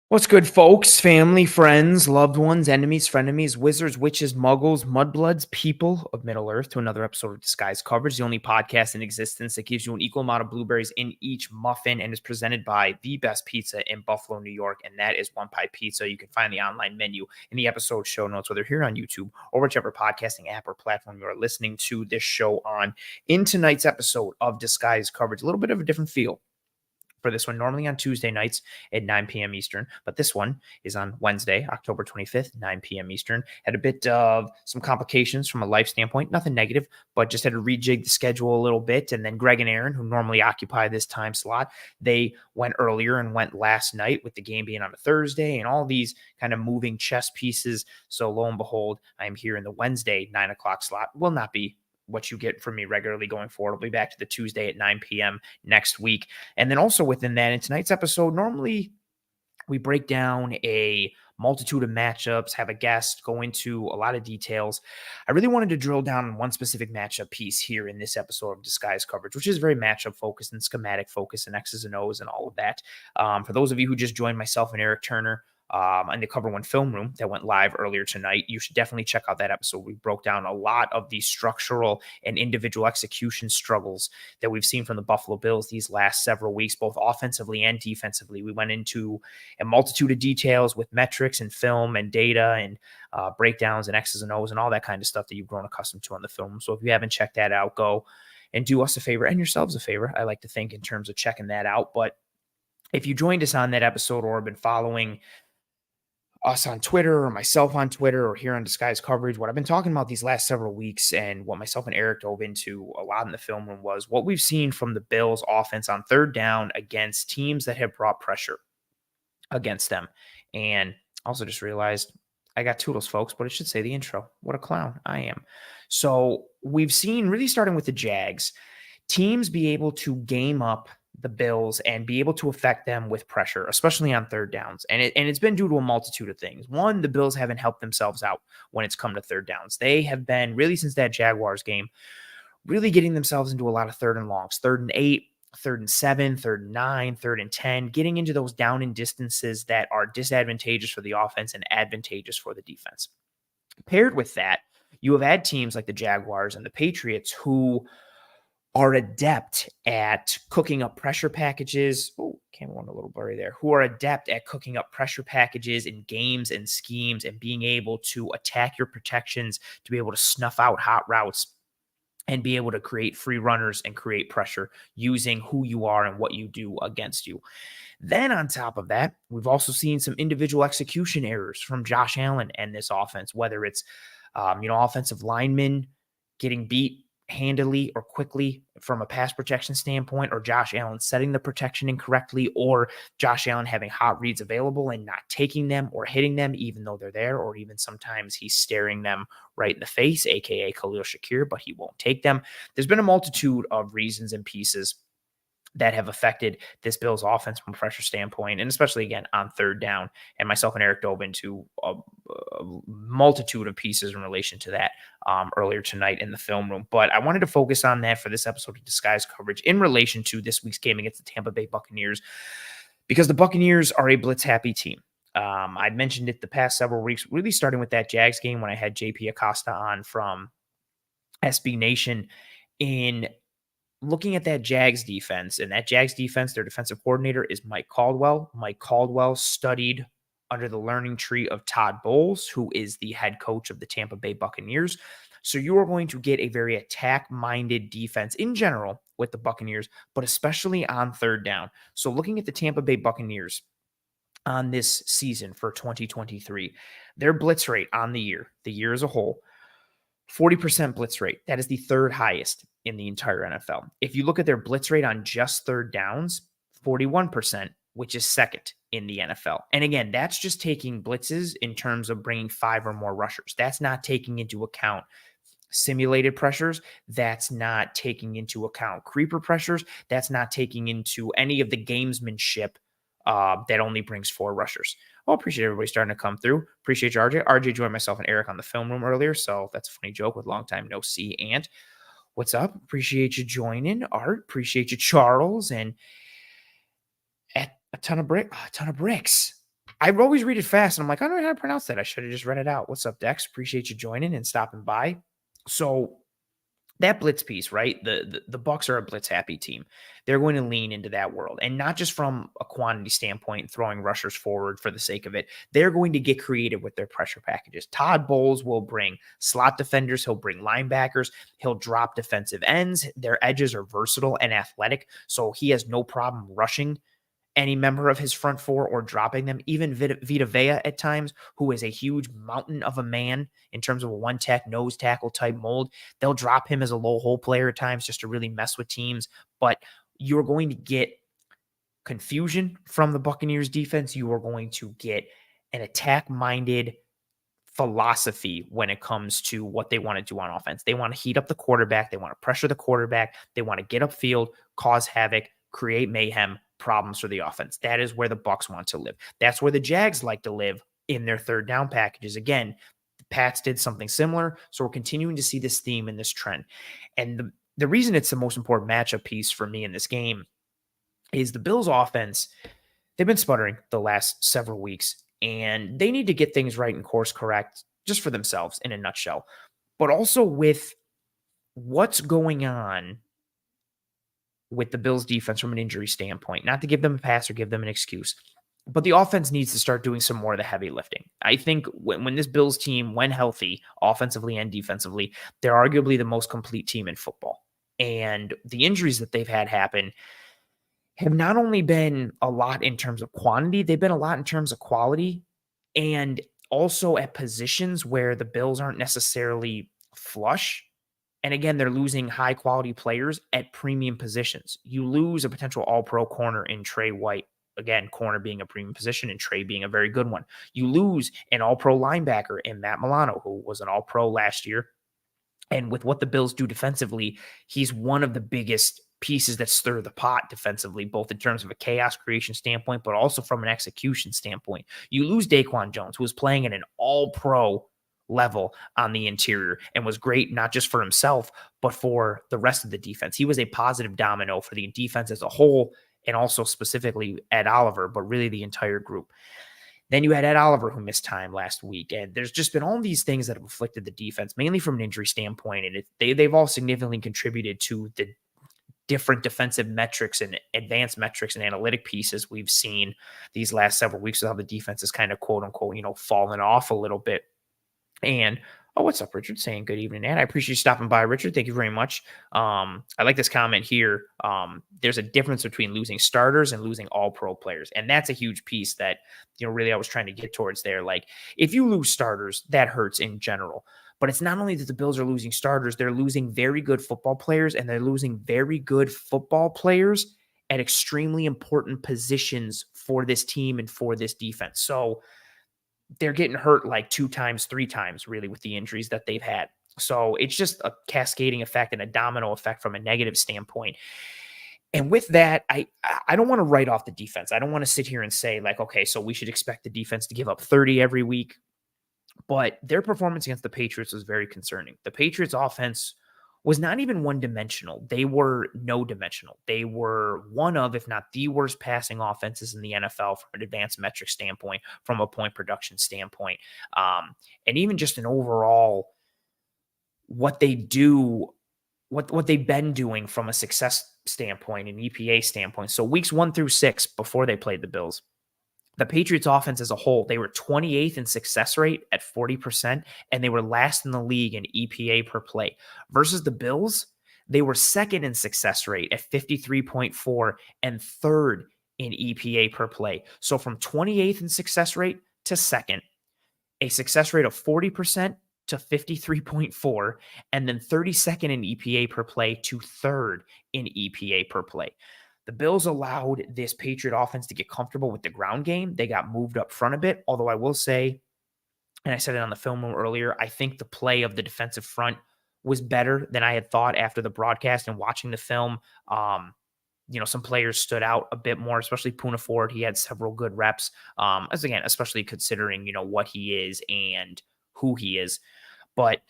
What's good, folks, family, friends, loved ones, enemies, frenemies, wizards, witches, muggles, mudbloods, people of Middle Earth, to another episode of Disguise Coverage, the only podcast in existence that gives you an equal amount of blueberries in each muffin and is presented by the best pizza in Buffalo, New York, and that is One Pie Pizza. You can find the online menu in the episode show notes, whether here on YouTube or whichever podcasting app or platform you are listening to this show on. In tonight's episode of Disguise Coverage, a little bit of a different feel for this one, normally on Tuesday nights at 9 p.m. Eastern, but this one is on Wednesday, October 25th, 9 p.m. Eastern. Had a bit of some complications from a life standpoint, nothing negative, but just had to rejig the schedule a little bit. And then Greg and Aaron, who normally occupy this time slot, they went earlier and went last night with the game being on a Thursday and all these kind of moving chess pieces. So lo and behold, I am here in the Wednesday 9 o'clock slot. Will not be what you get from me regularly going forward. I'll be back to the Tuesday at 9 p.m. next week. And then also within that, in tonight's episode, normally we break down a multitude of matchups, have a guest, go into a lot of details. I really wanted to drill down on one specific matchup piece here in this episode of Disguise Coverage, which is very matchup focused and schematic focused and X's and O's and all of that. For those of you who just joined myself and Eric Turner in the Cover One Film Room that went live earlier tonight, you should definitely check out that episode. We broke down a lot of the structural and individual execution struggles that we've seen from the Buffalo Bills these last several weeks, both offensively and defensively. We went into a multitude of details with metrics and film and data and breakdowns and X's and O's and all that kind of stuff that you've grown accustomed to on the film. So if you haven't checked that out, go and do us a favor and yourselves a favor. I like to think in terms of checking that out. But if you joined us on that episode or have been following us on Twitter or myself on Twitter or here on Disguise Coverage, what I've been talking about these last several weeks and what myself and Eric dove into a lot in the film room was what we've seen from the Bills offense on third down against teams that have brought pressure against them. And also just realized I got toodles, folks, but it should say the intro. What a clown I am. So we've seen, really starting with the Jags, teams be able to game up the Bills and be able to affect them with pressure, especially on third downs. And it's been due to a multitude of things. One, the Bills haven't helped themselves out when it's come to third downs. They have been, really since that Jaguars game, really getting themselves into a lot of third and longs, 3rd and 8, 3rd and 7, 3rd and 9, 3rd and 10, getting into those down and distances that are disadvantageous for the offense and advantageous for the defense. Paired with that, you have had teams like the Jaguars and the Patriots who are adept at cooking up pressure packages. Oh, camera went a little blurry there. Who are adept at cooking up pressure packages in games and schemes and being able to attack your protections, to be able to snuff out hot routes and be able to create free runners and create pressure using who you are and what you do against you. Then on top of that, we've also seen some individual execution errors from Josh Allen and this offense, whether it's, offensive linemen getting beat handily or quickly from a pass protection standpoint, or Josh Allen setting the protection incorrectly, or Josh Allen having hot reads available and not taking them or hitting them even though they're there, or even sometimes he's staring them right in the face, aka Khalil Shakir, but he won't take them. There's been a multitude of reasons and pieces that have affected this Bills offense from a pressure standpoint, and especially, again, on third down. And myself and Eric dove into a multitude of pieces in relation to that earlier tonight in the film room. But I wanted to focus on that for this episode of Disguise Coverage in relation to this week's game against the Tampa Bay Buccaneers, because the Buccaneers are a blitz-happy team. I'd mentioned it the past several weeks, really starting with that Jags game when I had JP Acosta on from SB Nation in looking at that Jags defense. And that Jags defense, their defensive coordinator is Mike Caldwell. Mike Caldwell studied under the learning tree of Todd Bowles, who is the head coach of the Tampa Bay Buccaneers. So you are going to get a very attack-minded defense in general with the Buccaneers, but especially on third down. So looking at the Tampa Bay Buccaneers on this season for 2023, their blitz rate on the year as a whole, 40% blitz rate. That is the third highest in the entire NFL. If you look at their blitz rate on just third downs, 41%, which is second in the NFL. And again, that's just taking blitzes in terms of bringing 5 or more rushers. That's not taking into account simulated pressures. That's not taking into account creeper pressures. That's not taking into any of the gamesmanship that only brings 4 rushers. Well, appreciate everybody starting to come through. Appreciate you, RJ. RJ joined myself and Eric on the film room earlier, so that's a funny joke with long time no see. And What's up? Appreciate you joining. Art, appreciate you, Charles, and a ton of bricks. I always read it fast, and I'm like, I don't know how to pronounce that. I should have just read it out. What's up, Dex? Appreciate you joining and stopping by. So that blitz piece, right? The Bucs are a blitz happy team. They're going to lean into that world, and not just from a quantity standpoint, throwing rushers forward for the sake of it. They're going to get creative with their pressure packages. Todd Bowles will bring slot defenders. He'll bring linebackers. He'll drop defensive ends. Their edges are versatile and athletic, so he has no problem rushing any member of his front four or dropping them. Even Vita Vea at times, who is a huge mountain of a man in terms of a one-tech nose tackle type mold. They'll drop him as a low hole player at times just to really mess with teams. But you're going to get confusion from the Buccaneers defense. You are going to get an attack-minded philosophy when it comes to what they want to do on offense. They want to heat up the quarterback. They want to pressure the quarterback. They want to get upfield, cause havoc, create mayhem, problems for the offense. That is where the Bucs want to live. That's where the Jags like to live in their third down packages. Again, the Pats did something similar, so we're continuing to see this theme and this trend. And the reason it's the most important matchup piece for me in this game is the Bills' offense. They've been sputtering the last several weeks, and they need to get things right and course correct just for themselves in a nutshell. But also with what's going on with the Bills defense from an injury standpoint, not to give them a pass or give them an excuse, but the offense needs to start doing some more of the heavy lifting. I think when this Bills team, when healthy, offensively and defensively, they're arguably the most complete team in football. And the injuries that they've had happen have not only been a lot in terms of quantity, they've been a lot in terms of quality, and also at positions where the Bills aren't necessarily flush. And again, they're losing high quality players at premium positions. You lose a potential all-pro corner in Trey White. Again, corner being a premium position and Trey being a very good one. You lose an all-pro linebacker in Matt Milano, who was an all-pro last year. And with what the Bills do defensively, he's one of the biggest pieces that stir the pot defensively, both in terms of a chaos creation standpoint, but also from an execution standpoint. You lose Daquan Jones, who was playing at an all-pro level on the interior and was great not just for himself, but for the rest of the defense. He was a positive domino for the defense as a whole, and also specifically Ed Oliver, but really the entire group. Then you had Ed Oliver, who missed time last week. And there's just been all these things that have afflicted the defense, mainly from an injury standpoint. And they've all significantly contributed to the different defensive metrics and advanced metrics and analytic pieces we've seen these last several weeks of how the defense is kind of quote unquote, fallen off a little bit. And what's up, Richard? Saying good evening, and I appreciate you stopping by, Richard. Thank you very much. I like this comment here. There's a difference between losing starters and losing all-pro players, and that's a huge piece that really I was trying to get towards there. Like, if you lose starters, that hurts in general. But it's not only that the Bills are losing starters; they're losing very good football players, and they're losing very good football players at extremely important positions for this team and for this defense. So they're getting hurt like 2 times, 3 times really with the injuries that they've had. So it's just a cascading effect and a domino effect from a negative standpoint. And with that, I don't want to write off the defense. I don't want to sit here and say like, okay, so we should expect the defense to give up 30 every week. But their performance against the Patriots was very concerning. The Patriots offense was not even one-dimensional. They were no-dimensional. They were one of, if not the worst passing offenses in the NFL from an advanced metric standpoint, from a point production standpoint, and even just an overall what they do, what they've been doing from a success standpoint and EPA standpoint. So weeks 1 through 6 before they played the Bills, the Patriots offense as a whole, they were 28th in success rate at 40%, and they were last in the league in EPA per play. Versus the Bills, they were second in success rate at 53.4 and third in EPA per play. So from 28th in success rate to second, a success rate of 40% to 53.4, and then 32nd in EPA per play to third in EPA per play. The Bills allowed this Patriot offense to get comfortable with the ground game. They got moved up front a bit, although I will say, and I said it on the film earlier, I think the play of the defensive front was better than I had thought after the broadcast and watching the film. Some players stood out a bit more, especially Poona Ford. He had several good reps, especially considering, what he is and who he is. But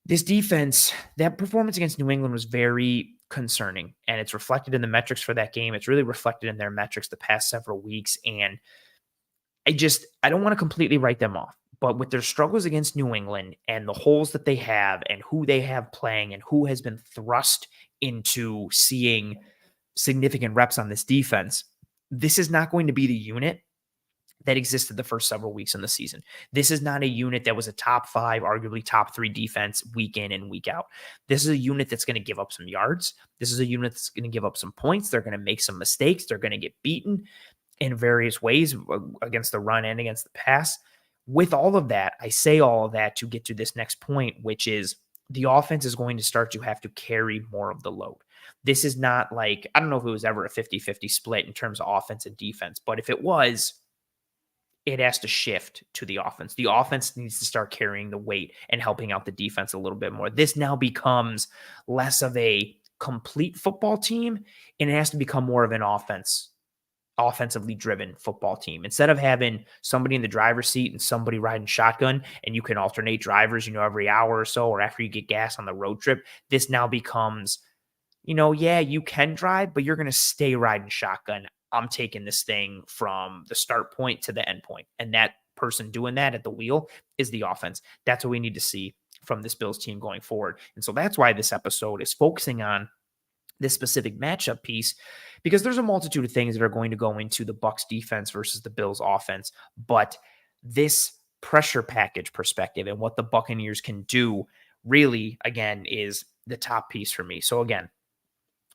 This defense, that performance against New England was very concerning, and it's reflected in the metrics for that game. It's really reflected in their metrics the past several weeks, and I don't want to completely write them off, but with their struggles against New England and the holes that they have and who they have playing and who has been thrust into seeing significant reps on this defense, this is not going to be the unit that existed the first several weeks in the season. This is not a unit that was a top 5, arguably top 3 defense week in and week out. This is a unit that's going to give up some yards. This is a unit that's going to give up some points. They're going to make some mistakes. They're going to get beaten in various ways against the run and against the pass. With all of that, I say all of that to get to this next point, which is the offense is going to start to have to carry more of the load. This is not like, I don't know if it was ever a 50-50 split in terms of offense and defense, but if it was, it has to shift to the offense. The offense needs to start carrying the weight and helping out the defense a little bit more. This now becomes less of a complete football team, and it has to become more of an offensively driven football team. Instead of having somebody in the driver's seat and somebody riding shotgun, and you can alternate drivers, every hour or so, or after you get gas on the road trip, this now becomes, yeah, you can drive, but you're going to stay riding shotgun. I'm taking this thing from the start point to the end point. And that person doing that at the wheel is the offense. That's what we need to see from this Bills team going forward. And so that's why this episode is focusing on this specific matchup piece, because there's a multitude of things that are going to go into the Bucs defense versus the Bills offense. But this pressure package perspective and what the Buccaneers can do really, again, is the top piece for me. So again,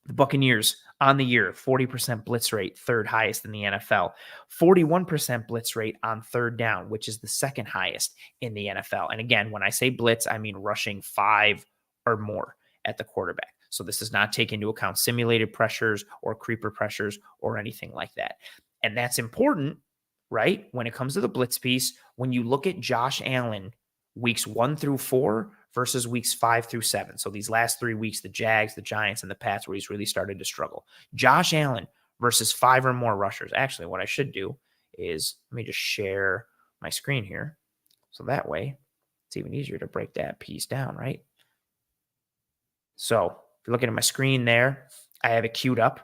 the Buccaneers on the year, 40% blitz rate, third highest in the NFL, 41% blitz rate on third down, which is the second highest in the NFL. And again, when I say blitz, I mean rushing 5 or more at the quarterback. So this does not take into account simulated pressures or creeper pressures or anything like that. And that's important, right? When it comes to the blitz piece, when you look at Josh Allen weeks 1 through 4 versus weeks 5 through 7. So these last 3 weeks, the Jags, the Giants, and the Pats, where he's really started to struggle. Josh Allen versus 5 or more rushers. Actually, what I should do is let me just share my screen here. So that way it's even easier to break that piece down, right? So if you're looking at my screen there, I have it queued up.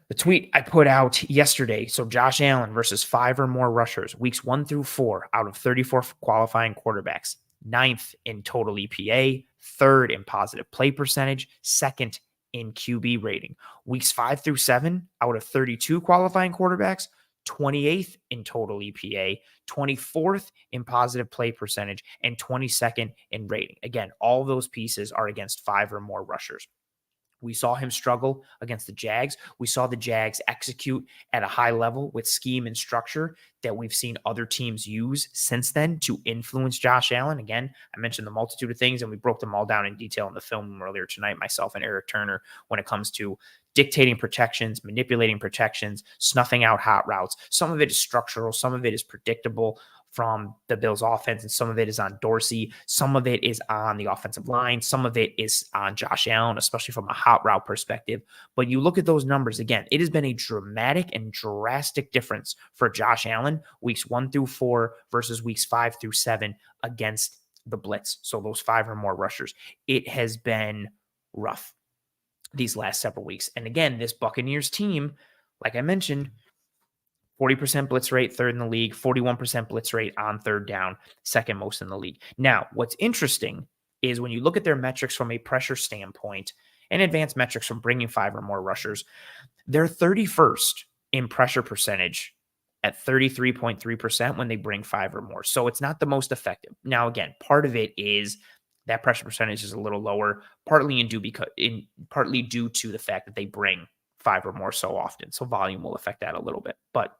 The tweet I put out yesterday. So Josh Allen versus 5 or more rushers, weeks 1 through 4 out of 34 qualifying quarterbacks. 9th in total EPA, 3rd in positive play percentage, 2nd in QB rating. Weeks 5 through 7 out of 32 qualifying quarterbacks, 28th in total EPA, 24th in positive play percentage, and 22nd in rating. Again, all those pieces are against 5 or more rushers. We saw him struggle against the Jags. We saw the Jags execute at a high level with scheme and structure that we've seen other teams use since then to influence Josh Allen. Again, I mentioned the multitude of things, and we broke them all down in detail in the film earlier tonight, myself and Eric Turner, when it comes to dictating protections, manipulating protections, snuffing out hot routes. Some of it is structural. Some of it is predictable from the Bills offense, and some of it is on Dorsey. Some of it is on the offensive line. Some of it is on Josh Allen, especially from a hot route perspective. But you look at those numbers again, it has been a dramatic and drastic difference for Josh Allen, weeks 1 through 4 versus weeks 5 through 7 against the blitz. So those 5 or more rushers. It has been rough these last several weeks. And again, this Buccaneers team, like I mentioned, 40% blitz rate, 3rd in the league, 41% blitz rate on 3rd down, 2nd most in the league. Now, what's interesting is when you look at their metrics from a pressure standpoint and advanced metrics from bringing 5 or more rushers, they're 31st in pressure percentage at 33.3% when they bring 5 or more. So it's not the most effective. Now, again, part of it is that pressure percentage is a little lower, partly due to the fact that they bring 5 or more so often. So volume will affect that a little bit. But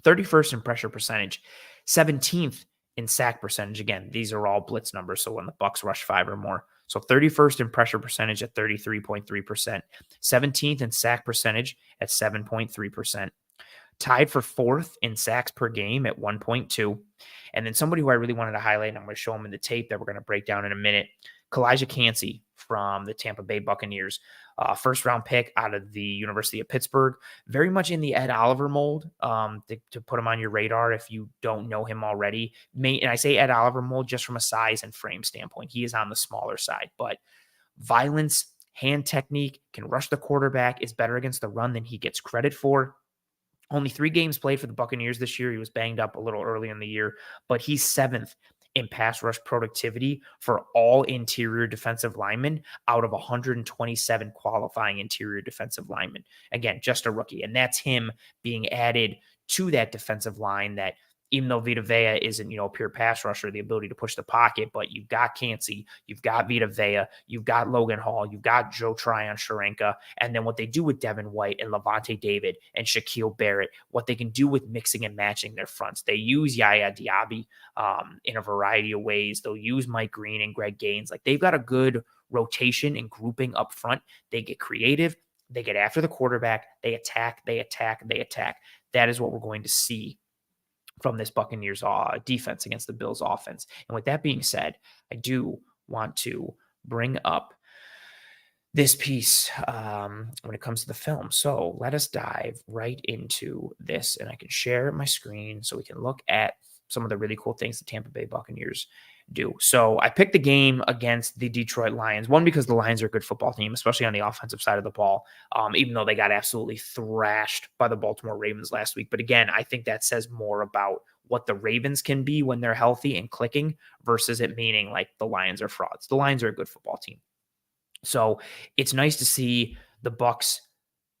31st in pressure percentage, 17th in sack percentage. Again, these are all blitz numbers. So when the Bucs rush 5 or more. So 31st in pressure percentage at 33.3%, 17th in sack percentage at 7.3%, tied for 4th in sacks per game at 1.2. And then somebody who I really wanted to highlight, and I'm going to show him in the tape that we're going to break down in a minute, Kalijah Cansey from the Tampa Bay Buccaneers, first round pick out of the University of Pittsburgh, very much in the Ed Oliver mold, to put him on your radar if you don't know him already. And I say Ed Oliver mold just from a size and frame standpoint. He is on the smaller side, but violence, hand technique, can rush the quarterback, is better against the run than he gets credit for. Only 3 games played for the Buccaneers this year. He was banged up a little early in the year, but he's 7th in pass rush productivity for all interior defensive linemen out of 127 qualifying interior defensive linemen. Again, just a rookie. And that's him being added to that defensive line that, even though Vita Vea isn't, a pure pass rusher, the ability to push the pocket, but you've got Cansey, you've got Vita Vea, you've got Logan Hall, you've got Joe Tryon-Shoyinka, and then what they do with Devin White and Levante David and Shaquille Barrett, what they can do with mixing and matching their fronts. They use Yaya Diaby in a variety of ways. They'll use Mike Green and Greg Gaines. Like, they've got a good rotation and grouping up front. They get creative. They get after the quarterback. They attack. That is what we're going to see from this Buccaneers defense against the Bills offense. And with that being said, I do want to bring up this piece when it comes to the film. So let us dive right into this, and I can share my screen so we can look at some of the really cool things the Tampa Bay Buccaneers do. So I picked the game against the Detroit Lions, one, because the Lions are a good football team, especially on the offensive side of the ball, even though they got absolutely thrashed by the Baltimore Ravens last week. But again, I think that says more about what the Ravens can be when they're healthy and clicking versus it meaning like the Lions are frauds. The Lions are a good football team. So it's nice to see the Bucs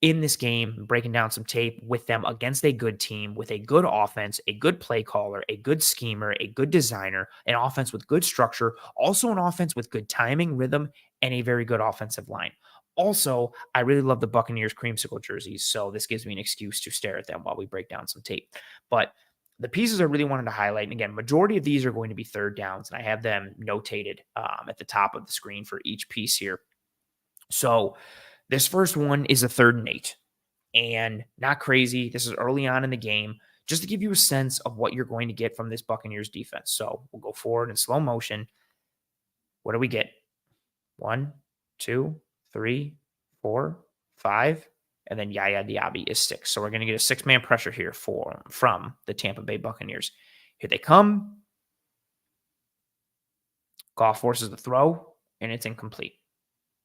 in this game, breaking down some tape with them against a good team, with a good offense, a good play caller, a good schemer, a good designer, an offense with good structure, also an offense with good timing, rhythm, and a very good offensive line. Also, I really love the Buccaneers creamsicle jerseys, so this gives me an excuse to stare at them while we break down some tape. But the pieces I really wanted to highlight, and again, majority of these are going to be third downs, and I have them notated at the top of the screen for each piece here. So this first one is a 3rd and 8, and not crazy. This is early on in the game, just to give you a sense of what you're going to get from this Buccaneers defense. So we'll go forward in slow motion. What do we get? 1, 2, 3, 4, 5, and then Yaya Diaby is 6. So we're going to get a 6-man pressure here from the Tampa Bay Buccaneers. Here they come. Goff forces the throw, and it's incomplete.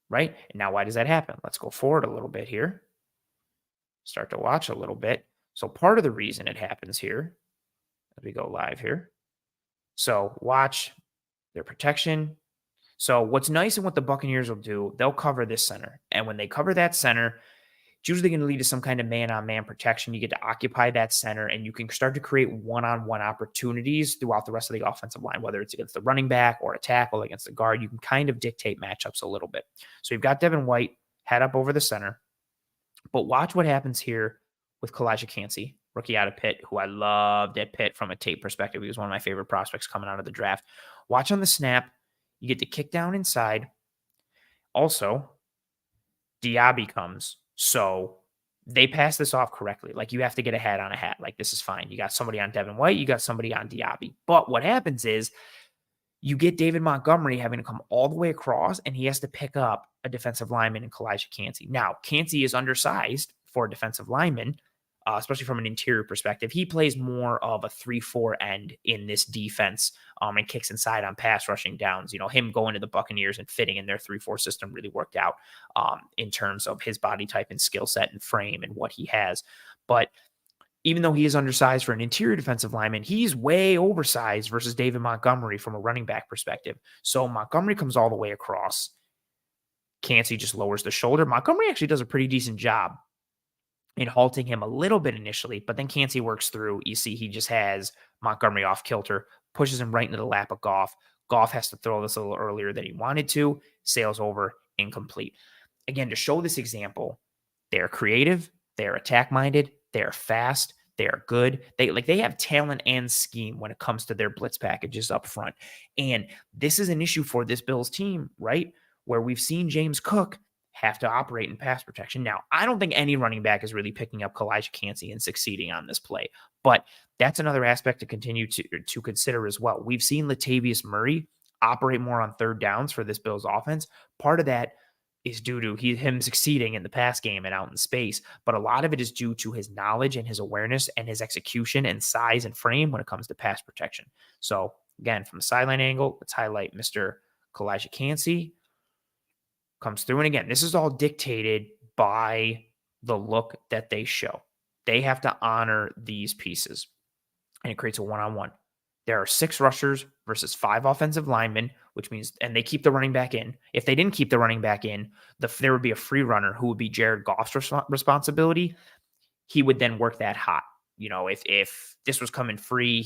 Right? And now why does that happen? Let's go forward a little bit here. Start to watch a little bit. So part of the reason it happens here, as we go live here. So watch their protection. So what's nice and what the Buccaneers will do, they'll cover this center. And when they cover that center, it's usually going to lead to some kind of man-on-man protection. You get to occupy that center, and you can start to create one-on-one opportunities throughout the rest of the offensive line, whether it's against the running back or a tackle against the guard. You can kind of dictate matchups a little bit. So you've got Devin White head up over the center. But watch what happens here with Kalijah Cansey, rookie out of Pitt, who I loved at Pitt from a tape perspective. He was one of my favorite prospects coming out of the draft. Watch on the snap. You get to kick down inside. Also, Diaby comes. So they pass this off correctly. Like, you have to get a hat on a hat. Like, this is fine. You got somebody on Devin White. You got somebody on Diaby. But what happens is you get David Montgomery having to come all the way across, and he has to pick up a defensive lineman in Kalijah Cansey. Now, Cansey is undersized for a defensive lineman, especially from an interior perspective. He plays more of a 3-4 end in this defense and kicks inside on pass rushing downs. Him going to the Buccaneers and fitting in their 3-4 system really worked out in terms of his body type and skill set and frame and what he has. But even though he is undersized for an interior defensive lineman, he's way oversized versus David Montgomery from a running back perspective. So Montgomery comes all the way across. Cansey just lowers the shoulder. Montgomery actually does a pretty decent job in halting him a little bit initially, but then Cansey works through. You see, he just has Montgomery off kilter, pushes him right into the lap of Goff. Goff has to throw this a little earlier than he wanted to, sails over, incomplete. Again, to show this example, they're creative, they're attack-minded, they're fast, they're good. They have talent and scheme when it comes to their blitz packages up front. And this is an issue for this Bills team, right? Where we've seen James Cook have to operate in pass protection. Now, I don't think any running back is really picking up Kalijah Cansey and succeeding on this play, but that's another aspect to continue to consider as well. We've seen Latavius Murray operate more on third downs for this Bills offense. Part of that is due to him succeeding in the pass game and out in space, but a lot of it is due to his knowledge and his awareness and his execution and size and frame when it comes to pass protection. So again, from the sideline angle, let's highlight Mr. Kalijah Cansey comes through. And again, this is all dictated by the look that they show. They have to honor these pieces, and it creates a one-on-one. There are 6 rushers versus 5 offensive linemen, which means, and they keep the running back in. If they didn't keep the running back in, there would be a free runner who would be Jared Goff's responsibility. He would then work that hot. If this was coming free,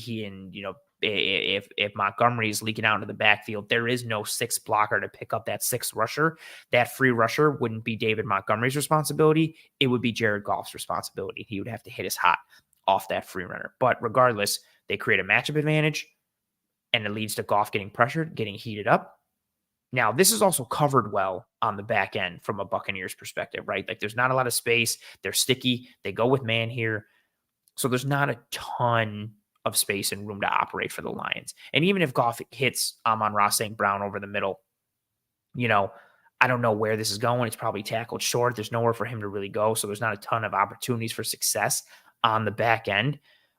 if Montgomery is leaking out into the backfield, there is no 6th blocker to pick up that 6th rusher. That free rusher wouldn't be David Montgomery's responsibility. It would be Jared Goff's responsibility. He would have to hit his hot off that free runner. But regardless, they create a matchup advantage, and it leads to Goff getting pressured, getting heated up. Now, this is also covered well on the back end from a Buccaneers perspective, right? Like, there's not a lot of space. They're sticky. They go with man here. So there's not a ton of space and room to operate for the Lions. And even if Goff hits Amon-Ra St. Brown over the middle, I don't know where this is going. It's probably tackled short. There's nowhere for him to really go. So there's not a ton of opportunities for success on the back end.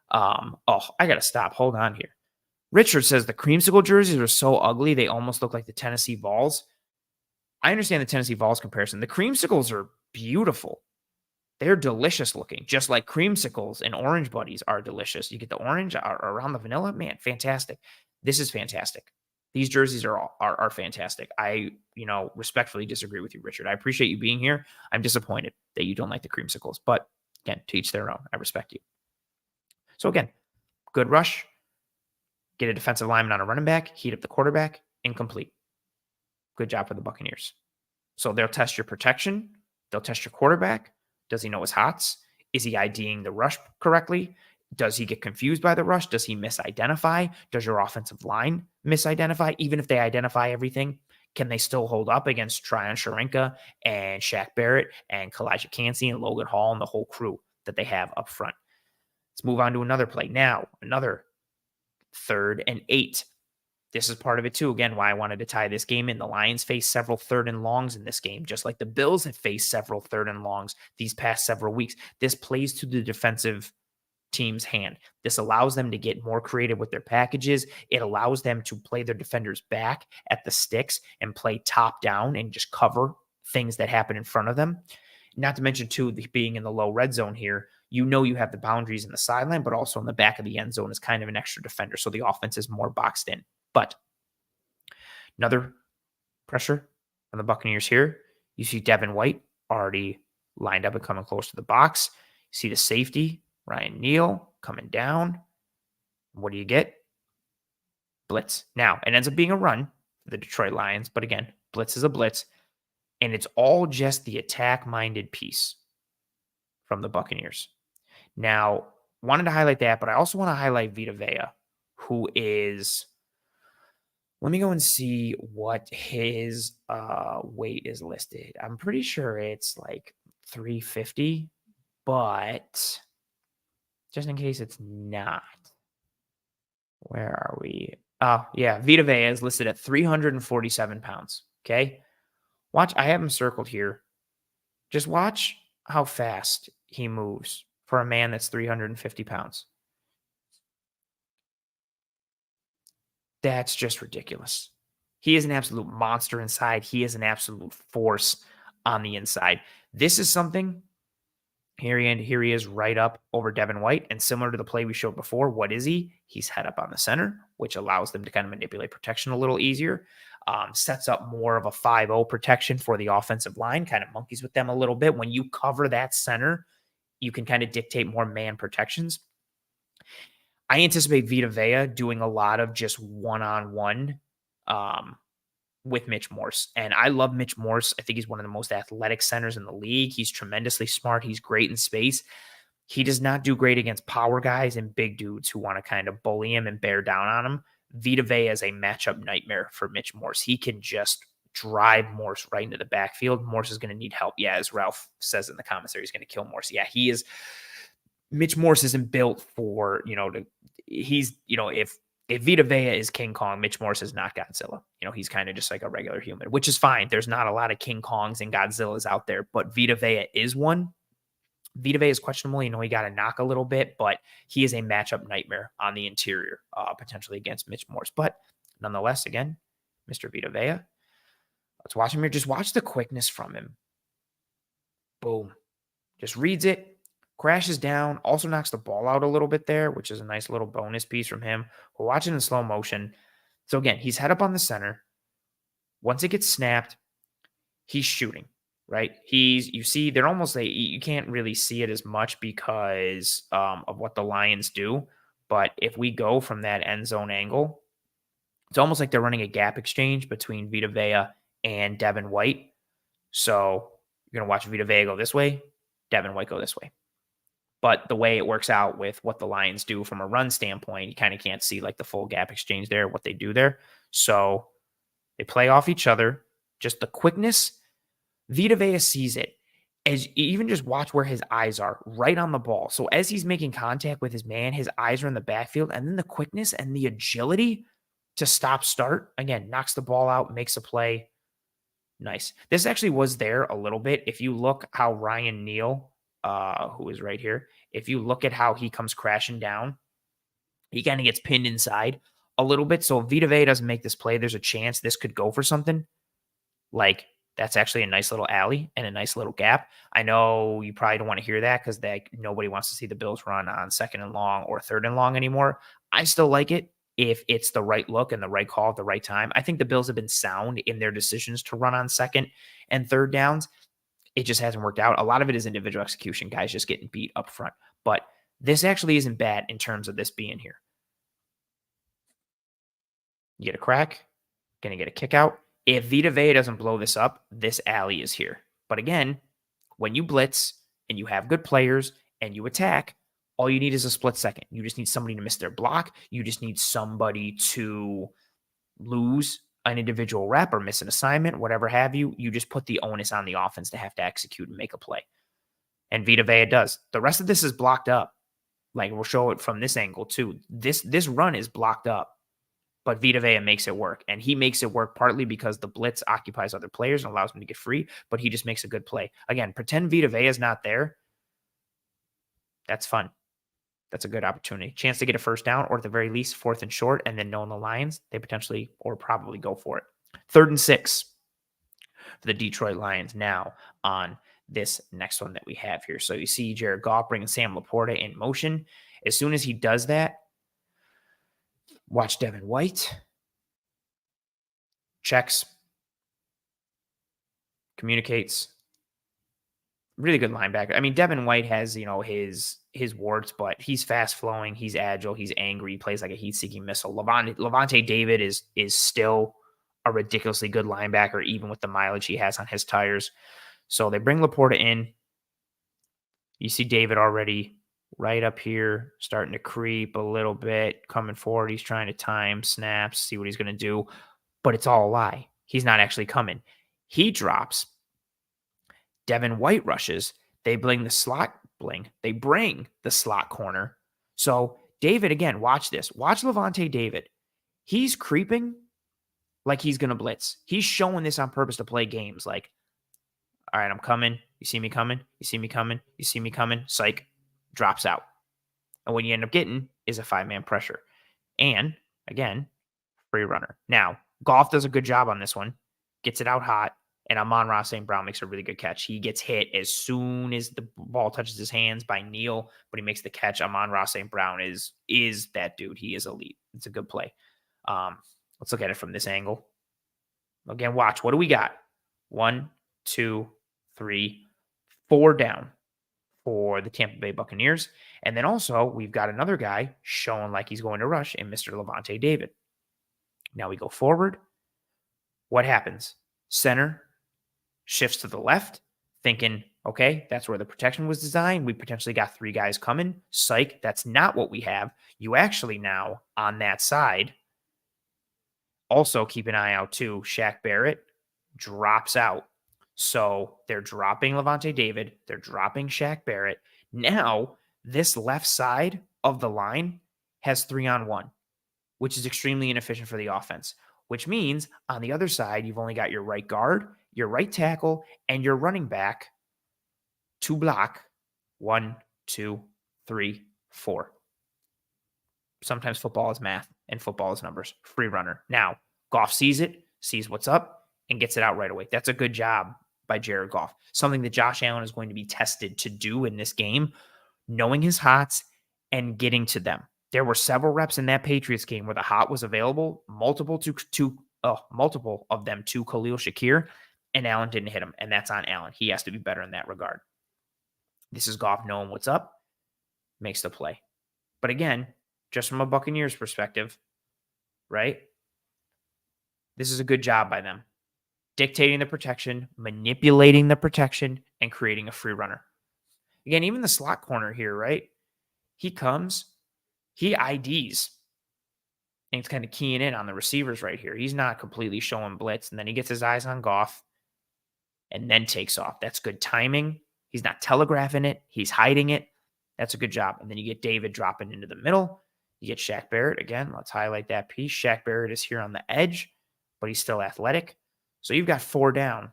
I got to stop. Hold on here. Richard says the creamsicle jerseys are so ugly, they almost look like the Tennessee Vols. I understand the Tennessee Vols comparison. The creamsicles are beautiful. They're delicious looking, just like creamsicles and Orange Buddies are delicious. You get the orange around the vanilla, man, fantastic. This is fantastic. These jerseys are fantastic. I, respectfully disagree with you, Richard. I appreciate you being here. I'm disappointed that you don't like the creamsicles, but again, to each their own. I respect you. So again, good rush. Get a defensive lineman on a running back, heat up the quarterback, incomplete. Good job for the Buccaneers. So they'll test your protection. They'll test your quarterback. Does he know his hots? Is he IDing the rush correctly? Does he get confused by the rush? Does he misidentify? Does your offensive line misidentify? Even if they identify everything, can they still hold up against Tryon Sharenka and Shaq Barrett and Kalijah Cansey and Logan Hall and the whole crew that they have up front? Let's move on to another play. Now, another 3rd and 8. This is part of it too. Again, why I wanted to tie this game in. The Lions faced several 3rd and longs in this game, just like the Bills have faced several 3rd and longs these past several weeks. This plays to the defensive team's hand. This allows them to get more creative with their packages. It allows them to play their defenders back at the sticks and play top down and just cover things that happen in front of them. Not to mention, too, being in the low red zone here, you have the boundaries in the sideline, but also in the back of the end zone is kind of an extra defender. So the offense is more boxed in. But another pressure on the Buccaneers here. You see Devin White already lined up and coming close to the box. You see the safety, Ryan Neal, coming down. What do you get? Blitz. Now, it ends up being a run for the Detroit Lions. But again, blitz is a blitz. And it's all just the attack-minded piece from the Buccaneers. Now, wanted to highlight that, but I also want to highlight Vita Vea, who is... Let me go and see what his weight is listed. I'm pretty sure it's like 350, but just in case it's not. Where are we? Oh, yeah. Vita Vea is listed at 347 pounds. Okay. Watch. I have him circled here. Just watch how fast he moves for a man that's 350 pounds. That's just ridiculous. He is an absolute monster inside. He is an absolute force on the inside. This is something. Here he is right up over Devin White. And similar to the play we showed before, what is he? He's head up on the center, which allows them to kind of manipulate protection a little easier. Sets up more of a 5-0 protection for the offensive line, kind of monkeys with them a little bit. When you cover that center, you can kind of dictate more man protections. I anticipate Vita Vea doing a lot of just one-on-one with Mitch Morse. And I love Mitch Morse. I think he's one of the most athletic centers in the league. He's tremendously smart. He's great in space. He does not do great against power guys and big dudes who want to kind of bully him and bear down on him. Vita Vea is a matchup nightmare for Mitch Morse. He can just drive Morse right into the backfield. Morse is going to need help. Yeah, as Ralph says in the commentary, he's going to kill Morse. Yeah, he is. Mitch Morse isn't built for, if If Vita Vea is King Kong, Mitch Morse is not Godzilla. He's kind of just like a regular human, which is fine. There's not a lot of King Kongs and Godzillas out there, but Vita Vea is one. Vita Vea is questionable. He got a knock a little bit, but he is a matchup nightmare on the interior, potentially against Mitch Morse. But nonetheless, again, Mr. Vita Vea. Let's watch him here. Just watch the quickness from him. Boom. Just reads it, crashes down, also knocks the ball out a little bit there, which is a nice little bonus piece from him. We're watching in slow motion. So again, he's head up on the center. Once it gets snapped, he's shooting, right? You see, they're almost like, you can't really see it as much because of what the Lions do. But if we go from that end zone angle, it's almost like they're running a gap exchange between Vita Vea and Devin White. So you're going to watch Vita Vea go this way, Devin White go this way. But the way it works out with what the Lions do from a run standpoint, you kind of can't see like the full gap exchange there, what they do there. So they play off each other. Just the quickness, Vita Vea sees it. As even just watch where his eyes are, right on the ball. So as he's making contact with his man, his eyes are in the backfield, and then the quickness and the agility to stop start. Again, knocks the ball out, makes a play. Nice. This actually was there a little bit. If you look how Ryan Neal, who is right here, if you look at how he comes crashing down, he kind of gets pinned inside a little bit. So if Vita Vea doesn't make this play, there's a chance this could go for something. Like, that's actually a nice little alley and a nice little gap. I know you probably don't want to hear that because nobody wants to see the Bills run on 2nd and long or 3rd and long anymore. I still like it if it's the right look and the right call at the right time. I think the Bills have been sound in their decisions to run on 2nd and 3rd downs. It just hasn't worked out. A lot of it is individual execution, guys just getting beat up front. But this actually isn't bad in terms of this being here. You get a crack, going to get a kick out. If Vita Vea doesn't blow this up, this alley is here. But again, when you blitz and you have good players and you attack, all you need is a split second. You just need somebody to miss their block. You just need somebody to lose an individual rep or miss an assignment, whatever have you. You just put the onus on the offense to have to execute and make a play. And Vita Vea does. The rest of this is blocked up. Like, we'll show it from this angle too. This run is blocked up. But Vita Vea makes it work. And he makes it work partly because the blitz occupies other players and allows him to get free, but he just makes a good play. Again, pretend Vita Vea is not there. That's fun. That's a good opportunity. Chance to get a first down, or at the very least, 4th and short, and then knowing the Lions, they potentially or probably go for it. 3rd and 6 for the Detroit Lions now on this next one that we have here. So you see Jared Goff bringing Sam Laporta in motion. As soon as he does that, watch Devin White. Checks. Communicates. Really good linebacker. I mean, Devin White has, his warts, but he's fast flowing. He's agile. He's angry. He plays like a heat-seeking missile. Levante David is still a ridiculously good linebacker, even with the mileage he has on his tires. So they bring Laporta in. You see David already right up here, starting to creep a little bit, coming forward. He's trying to time snaps, see what he's going to do, but it's all a lie. He's not actually coming. He drops. Devin White rushes. They bring the slot corner. So David, again, watch this. Watch Levante David. He's creeping like he's going to blitz. He's showing this on purpose to play games like, all right, I'm coming. You see me coming? You see me coming? You see me coming? Psych. Drops out. And what you end up getting is a 5-man pressure. And, again, free runner. Now, Goff does a good job on this one. Gets it out hot. And Amon-Ra St. Brown makes a really good catch. He gets hit as soon as the ball touches his hands by Neal, but he makes the catch. Amon-Ra St. Brown is that dude. He is elite. It's a good play. Let's look at it from this angle. Again, watch. What do we got? 1, 2, 3, 4 down for the Tampa Bay Buccaneers. And then also, we've got another guy showing like he's going to rush in Mr. Levante David. Now we go forward. What happens? Center shifts to the left, thinking, okay, that's where the protection was designed. We potentially got 3 guys coming. Psych, that's not what we have. You actually now, on that side, also keep an eye out too. Shaq Barrett drops out. So they're dropping Levante David. They're dropping Shaq Barrett. Now, this left side of the line has 3-on-1. which is extremely inefficient for the offense, which means on the other side, you've only got your right guard, your right tackle, and your running back to block 1, 2, 3, 4. Sometimes football is math and football is numbers. Free runner. Now, Goff sees it, sees what's up, and gets it out right away. That's a good job by Jared Goff. Something that Josh Allen is going to be tested to do in this game, knowing his hots and getting to them. There were several reps in that Patriots game where the hot was available, multiple of them to Khalil Shakir, and Allen didn't hit him. And that's on Allen. He has to be better in that regard. This is Goff knowing what's up, makes the play. But again, just from a Buccaneers perspective, right? This is a good job by them. Dictating the protection, manipulating the protection, and creating a free runner. Again, even the slot corner here, right? He comes, he IDs, and he's kind of keying in on the receivers right here. He's not completely showing blitz, and then he gets his eyes on Goff and then takes off. That's good timing. He's not telegraphing it. He's hiding it. That's a good job. And then you get David dropping into the middle. You get Shaq Barrett. Again, let's highlight that piece. Shaq Barrett is here on the edge, but he's still athletic. So you've got 4 down.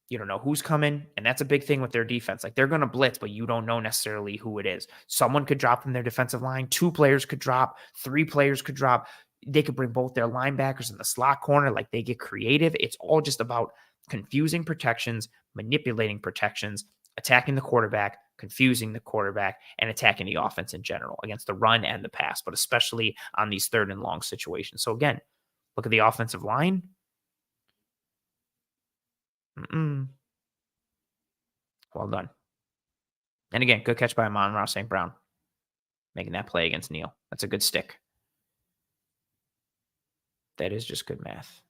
You don't know who's coming, and that's a big thing with their defense. Like, they're going to blitz, but you don't know necessarily who it is. Someone could drop from their defensive line. 2 players could drop. 3 players could drop. They could bring both their linebackers in the slot corner. Like, they get creative. It's all just about confusing protections, manipulating protections, attacking the quarterback, confusing the quarterback, and attacking the offense in general against the run and the pass, but especially on these 3rd and long situations. So again, look at the offensive line. Well done. And again, good catch by Amon-Ra St. Brown. Making that play against Neal. That's a good stick. That is just good math.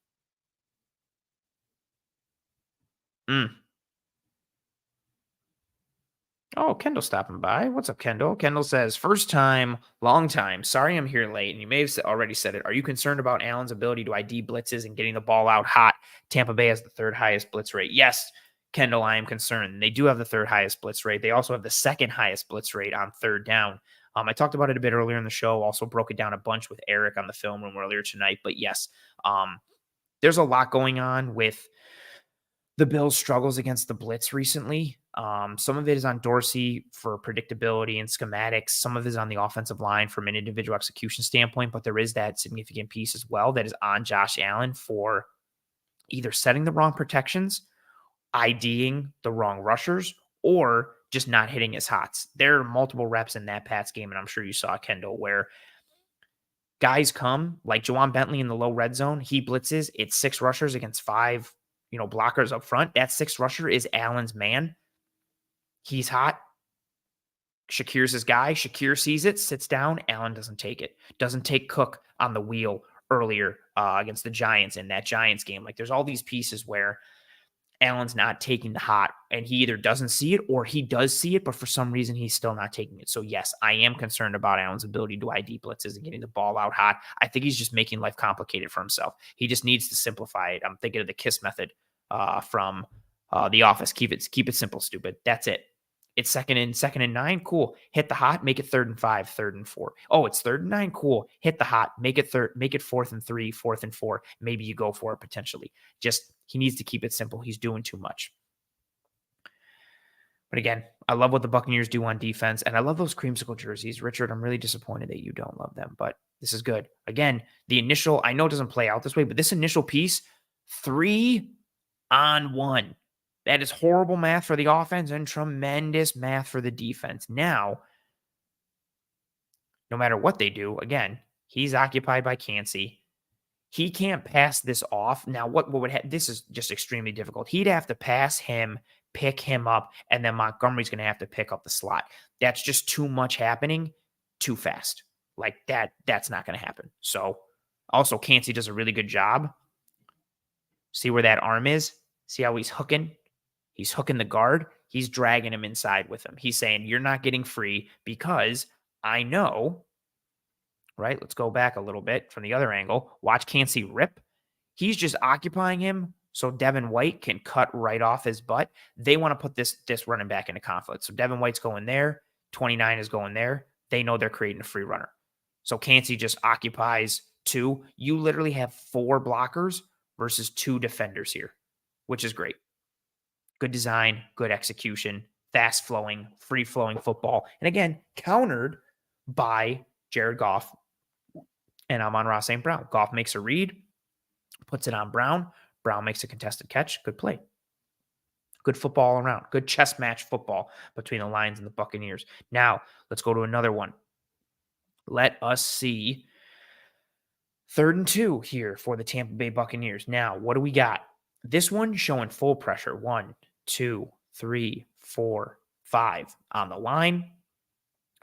Oh, Kendall stopping by. What's up, Kendall? Kendall says, first time, long time. Sorry I'm here late. And you may have already said it. Are you concerned about Allen's ability to ID blitzes and getting the ball out hot? Tampa Bay has the 3rd highest blitz rate. Yes, Kendall, I am concerned. They do have the 3rd highest blitz rate. They also have the 2nd highest blitz rate on 3rd down. I talked about it a bit earlier in the show. Also broke it down a bunch with Eric on the film room earlier tonight. But yes, there's a lot going on with the Bills' struggles against the blitz recently. Some of it is on Dorsey for predictability and schematics. Some of it is on the offensive line from an individual execution standpoint, but there is that significant piece as well that is on Josh Allen for either setting the wrong protections, IDing the wrong rushers, or just not hitting his hots. There are multiple reps in that Pats game, and I'm sure you saw, Kendall, where guys come, like Juwan Bentley in the low red zone, he blitzes, it's 6 rushers against 5 blockers up front. That 6th rusher is Allen's man. He's hot. Shakir's his guy. Shakir sees it, sits down. Allen doesn't take it. Doesn't take Cook on the wheel earlier against the Giants in that Giants game. Like, there's all these pieces where Allen's not taking the hot, and he either doesn't see it or he does see it, but for some reason he's still not taking it. So yes, I am concerned about Allen's ability to ID blitzes and getting the ball out hot. I think he's just making life complicated for himself. He just needs to simplify it. I'm thinking of the KISS method from The Office. Keep it simple, stupid. That's it. It's second and 9. Cool. Hit the hot, make it 3rd and 5, 3rd and 4. Oh, it's 3rd and 9. Cool. Hit the hot, make it 4th and 3, 4th and 4. Maybe you go for it potentially. Just, he needs to keep it simple. He's doing too much. But again, I love what the Buccaneers do on defense, and I love those creamsicle jerseys. Richard, I'm really disappointed that you don't love them, but this is good. Again, the initial, I know it doesn't play out this way, but this initial piece, 3-on-1. That is horrible math for the offense and tremendous math for the defense. Now, no matter what they do, again, he's occupied by Kancey. He can't pass this off. Now, what would this is just extremely difficult. He'd have to pass him, pick him up, and then Montgomery's going to have to pick up the slot. That's just too much happening too fast. Like, that's not going to happen. So, also, Kancey does a really good job. See where that arm is? See how he's hooking? He's hooking the guard. He's dragging him inside with him. He's saying, you're not getting free because I know, right? Let's go back a little bit from the other angle. Watch Kancey rip. He's just occupying him so Devin White can cut right off his butt. They want to put this running back into conflict. So Devin White's going there. 29 is going there. They know they're creating a free runner. So Cansey just occupies 2. You literally have 4 blockers versus 2 defenders here, which is great. Good design, good execution, fast flowing, free flowing football. And again, countered by Jared Goff and Amon-Ra St. Brown. Goff makes a read, puts it on Brown. Brown makes a contested catch. Good play. Good football all around. Good chess match football between the Lions and the Buccaneers. Now, let's go to another one. Let us see 3rd and 2 here for the Tampa Bay Buccaneers. Now, what do we got? This one showing full pressure. 1, 2, 3, 4, 5 on the line.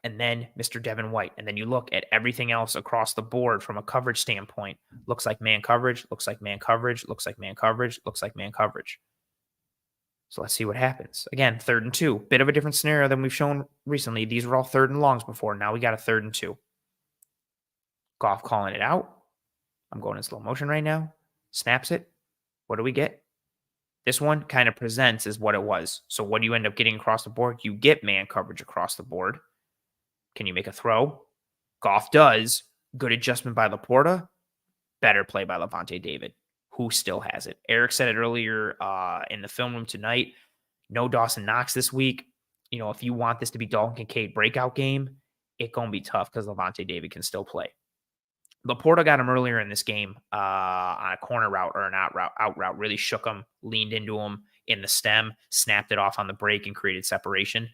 And then Mr. Devin White. And then you look at everything else across the board from a coverage standpoint. Looks like man coverage, looks like man coverage, looks like man coverage, looks like man coverage. So let's see what happens. Again, 3rd and 2. Bit of a different scenario than we've shown recently. These were all 3rd and longs before. Now we got a 3rd and 2. Goff calling it out. I'm going in slow motion right now. Snaps it. What do we get? This one kind of presents as what it was. So what do you end up getting across the board? You get man coverage across the board. Can you make a throw? Goff does. Good adjustment by Laporta. Better play by Lavonte David, who still has it. Eric said it earlier in the film room tonight. No Dawson Knox this week. You know, if you want this to be Dalton Kincaid breakout game, it's going to be tough because Lavonte David can still play. Laporta got him earlier in this game on a corner route or an out route, really shook him, leaned into him in the stem, snapped it off on the break and created separation.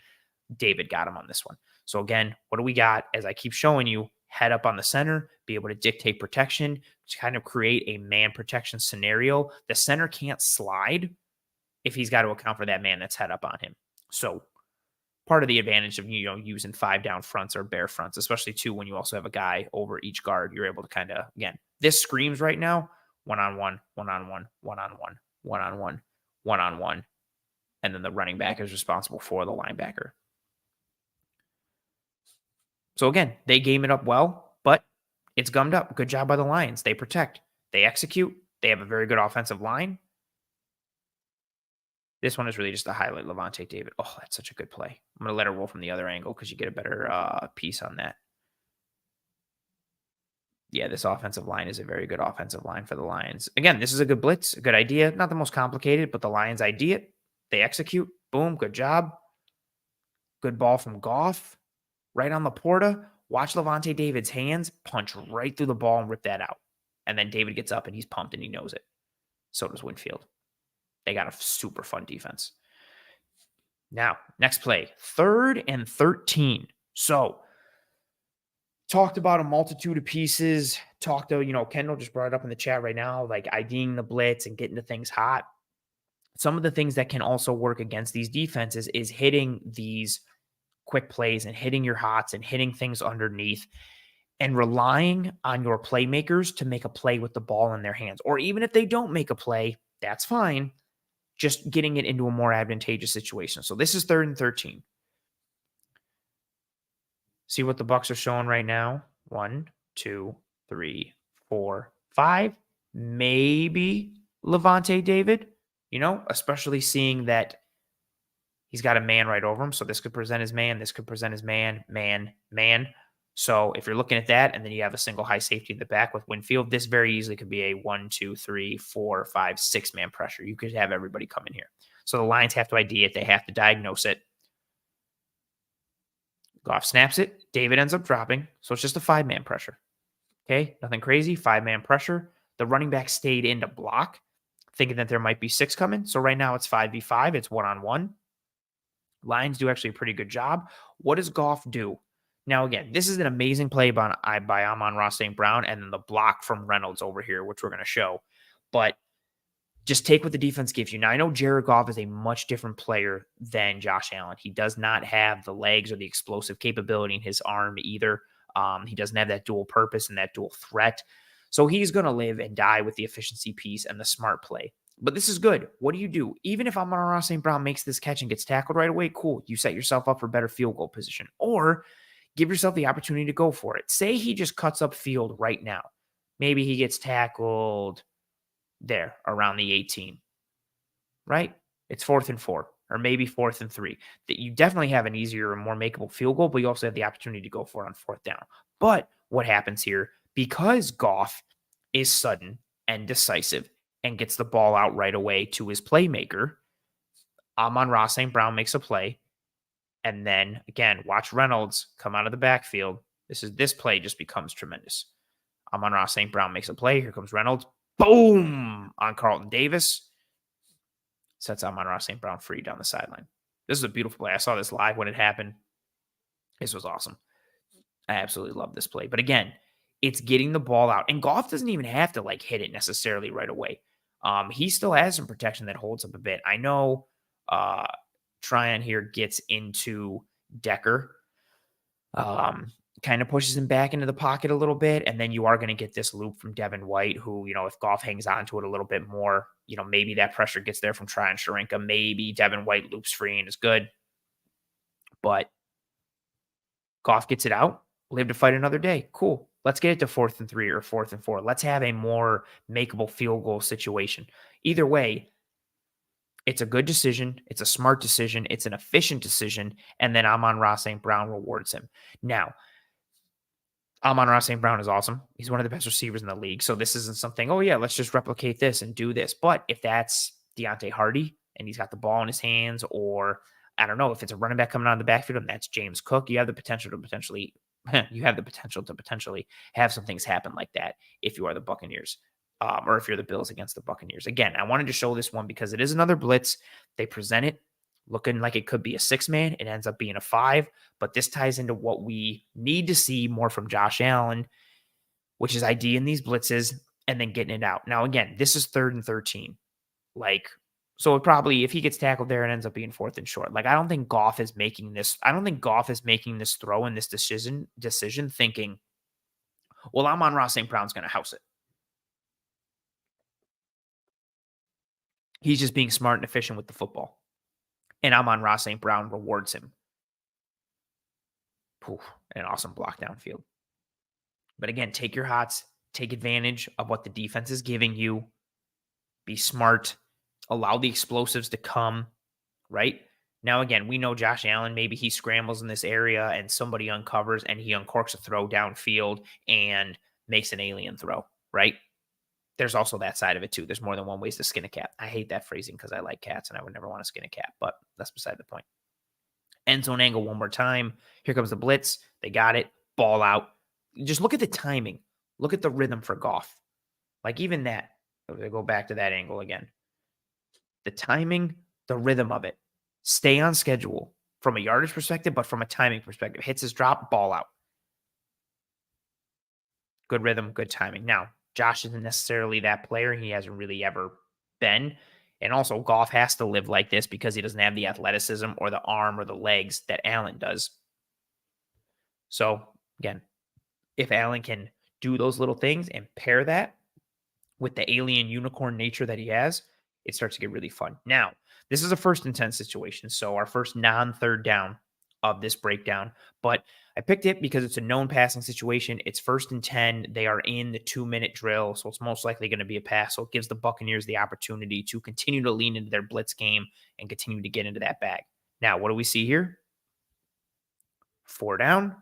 David got him on this one. So again, what do we got? As I keep showing you, head up on the center, be able to dictate protection, to kind of create a man protection scenario. The center can't slide if he's got to account for that man that's head up on him. So part of the advantage of, you know, using 5 down fronts or bare fronts, especially too when you also have a guy over each guard, you're able to kind of, again, this screams right now, one-on-one, one-on-one, one-on-one, one-on-one, one-on-one. And then the running back is responsible for the linebacker. So again, they game it up well, but it's gummed up. Good job by the Lions. They protect. They execute. They have a very good offensive line. This one is really just a highlight. Lavonte David. Oh, that's such a good play. I'm going to let her roll from the other angle because you get a better piece on that. Yeah, this offensive line is a very good offensive line for the Lions. Again, this is a good blitz, a good idea. Not the most complicated, but the Lions idea it. They execute. Boom, good job. Good ball from Goff. Right on Laporta. Watch Lavonte David's hands punch right through the ball and rip that out. And then David gets up and he's pumped and he knows it. So does Winfield. They got a super fun defense. Now, next play, 3rd and 13. So, talked about a multitude of pieces. Kendall just brought it up in the chat right now, like IDing the blitz and getting the things hot. Some of the things that can also work against these defenses is hitting these quick plays and hitting your hots and hitting things underneath and relying on your playmakers to make a play with the ball in their hands. Or even if they don't make a play, that's fine. Just getting it into a more advantageous situation. So this is 3rd and 13. See what the Bucs are showing right now. 1, 2, 3, 4, 5. Maybe Lavonte David, especially seeing that he's got a man right over him. So this could present his man. This could present his man. So if you're looking at that and then you have a single high safety in the back with Winfield, this very easily could be a 1, 2, 3, 4, 5, 6-man pressure. You could have everybody come in here. So the Lions have to ID it. They have to diagnose it. Goff snaps it. David ends up dropping. So it's just a 5-man pressure. Okay, nothing crazy. 5-man pressure. The running back stayed in to block, thinking that there might be 6 coming. So right now it's 5v5. It's 1-on-1. Lions do actually a pretty good job. What does Goff do? Now, again, this is an amazing play by Amon-Ra St. Brown and then the block from Reynolds over here, which we're going to show. But just take what the defense gives you. Now, I know Jared Goff is a much different player than Josh Allen. He does not have the legs or the explosive capability in his arm either. He doesn't have that dual purpose and that dual threat. So he's going to live and die with the efficiency piece and the smart play. But this is good. What do? Even if Amon-Ra St. Brown makes this catch and gets tackled right away, cool. You set yourself up for better field goal position. Or give yourself the opportunity to go for it. Say he just cuts up field right now. Maybe he gets tackled there around the 18, right? It's 4th and 4, or maybe 4th and 3. That you definitely have an easier and more makeable field goal, but you also have the opportunity to go for it on 4th down. But what happens here. Because Goff is sudden and decisive and gets the ball out right away to his playmaker, Amon-Ra St. Brown makes a play. And then again, watch Reynolds come out of the backfield. This play just becomes tremendous. Amon-Ra St. Brown makes a play. Here comes Reynolds. Boom! On Carlton Davis. Sets Amon-Ra St. Brown free down the sideline. This is a beautiful play. I saw this live when it happened. This was awesome. I absolutely love this play. But again, it's getting the ball out. And Goff doesn't even have to like hit it necessarily right away. He still has some protection that holds up a bit. I know Tryon here gets into Decker, kind of pushes him back into the pocket a little bit. And then you are going to get this loop from Devin White, who, if Goff hangs on to it a little bit more, maybe that pressure gets there from Tryon Sharinka. Maybe Devin White loops free and is good. But Goff gets it out. Live to fight another day. Cool. Let's get it to 4th and 3 or 4th and 4. Let's have a more makeable field goal situation. Either way, it's a good decision. It's a smart decision. It's an efficient decision. And then Amon-Ra St. Brown rewards him. Now, Amon-Ra St. Brown is awesome. He's one of the best receivers in the league. So this isn't something, oh yeah, let's just replicate this and do this. But if that's Deontay Hardy and he's got the ball in his hands, or I don't know, if it's a running back coming out of the backfield and that's James Cook, you have the potential to potentially have some things happen like that if you are the Buccaneers. Or if you're the Bills against the Buccaneers. Again, I wanted to show this one because it is another blitz. They present it looking like it could be a 6-man. It ends up being a 5, but this ties into what we need to see more from Josh Allen, which is ID in these blitzes and then getting it out. Now, again, this is 3rd and 13. So it probably, if he gets tackled there, it ends up being 4th and short. I don't think Goff is making this. I don't think Goff is making this throw and this decision thinking, well, Amon-Ra St. Brown's going to house it. He's just being smart and efficient with the football. And Amon-Ra St. Brown rewards him. An awesome block downfield. But again, take your hots. Take advantage of what the defense is giving you. Be smart. Allow the explosives to come, right? Now, again, we know Josh Allen, maybe he scrambles in this area and somebody uncovers and he uncorks a throw downfield and makes an alien throw, right? There's also that side of it too. There's more than one ways to skin a cat. I hate that phrasing because I like cats and I would never want to skin a cat, but that's beside the point. End zone angle one more time. Here comes the blitz. They got it. Ball out. Just look at the timing. Look at the rhythm for Goff. Even that. They go back to that angle again. The timing, the rhythm of it. Stay on schedule from a yardage perspective, but from a timing perspective. Hits his drop, ball out. Good rhythm, good timing. Now, Josh isn't necessarily that player. He hasn't really ever been. And also, Goff has to live like this because he doesn't have the athleticism or the arm or the legs that Allen does. So, again, if Allen can do those little things and pair that with the alien unicorn nature that he has, it starts to get really fun. Now, this is a 1st and 10 situation. So our first non-3rd down of this breakdown, but I picked it because it's a known passing situation. It's 1st and 10. They are in the 2-minute drill, so it's most likely going to be a pass. So it gives the Buccaneers the opportunity to continue to lean into their blitz game and continue to get into that bag. Now, what do we see here? 4 down,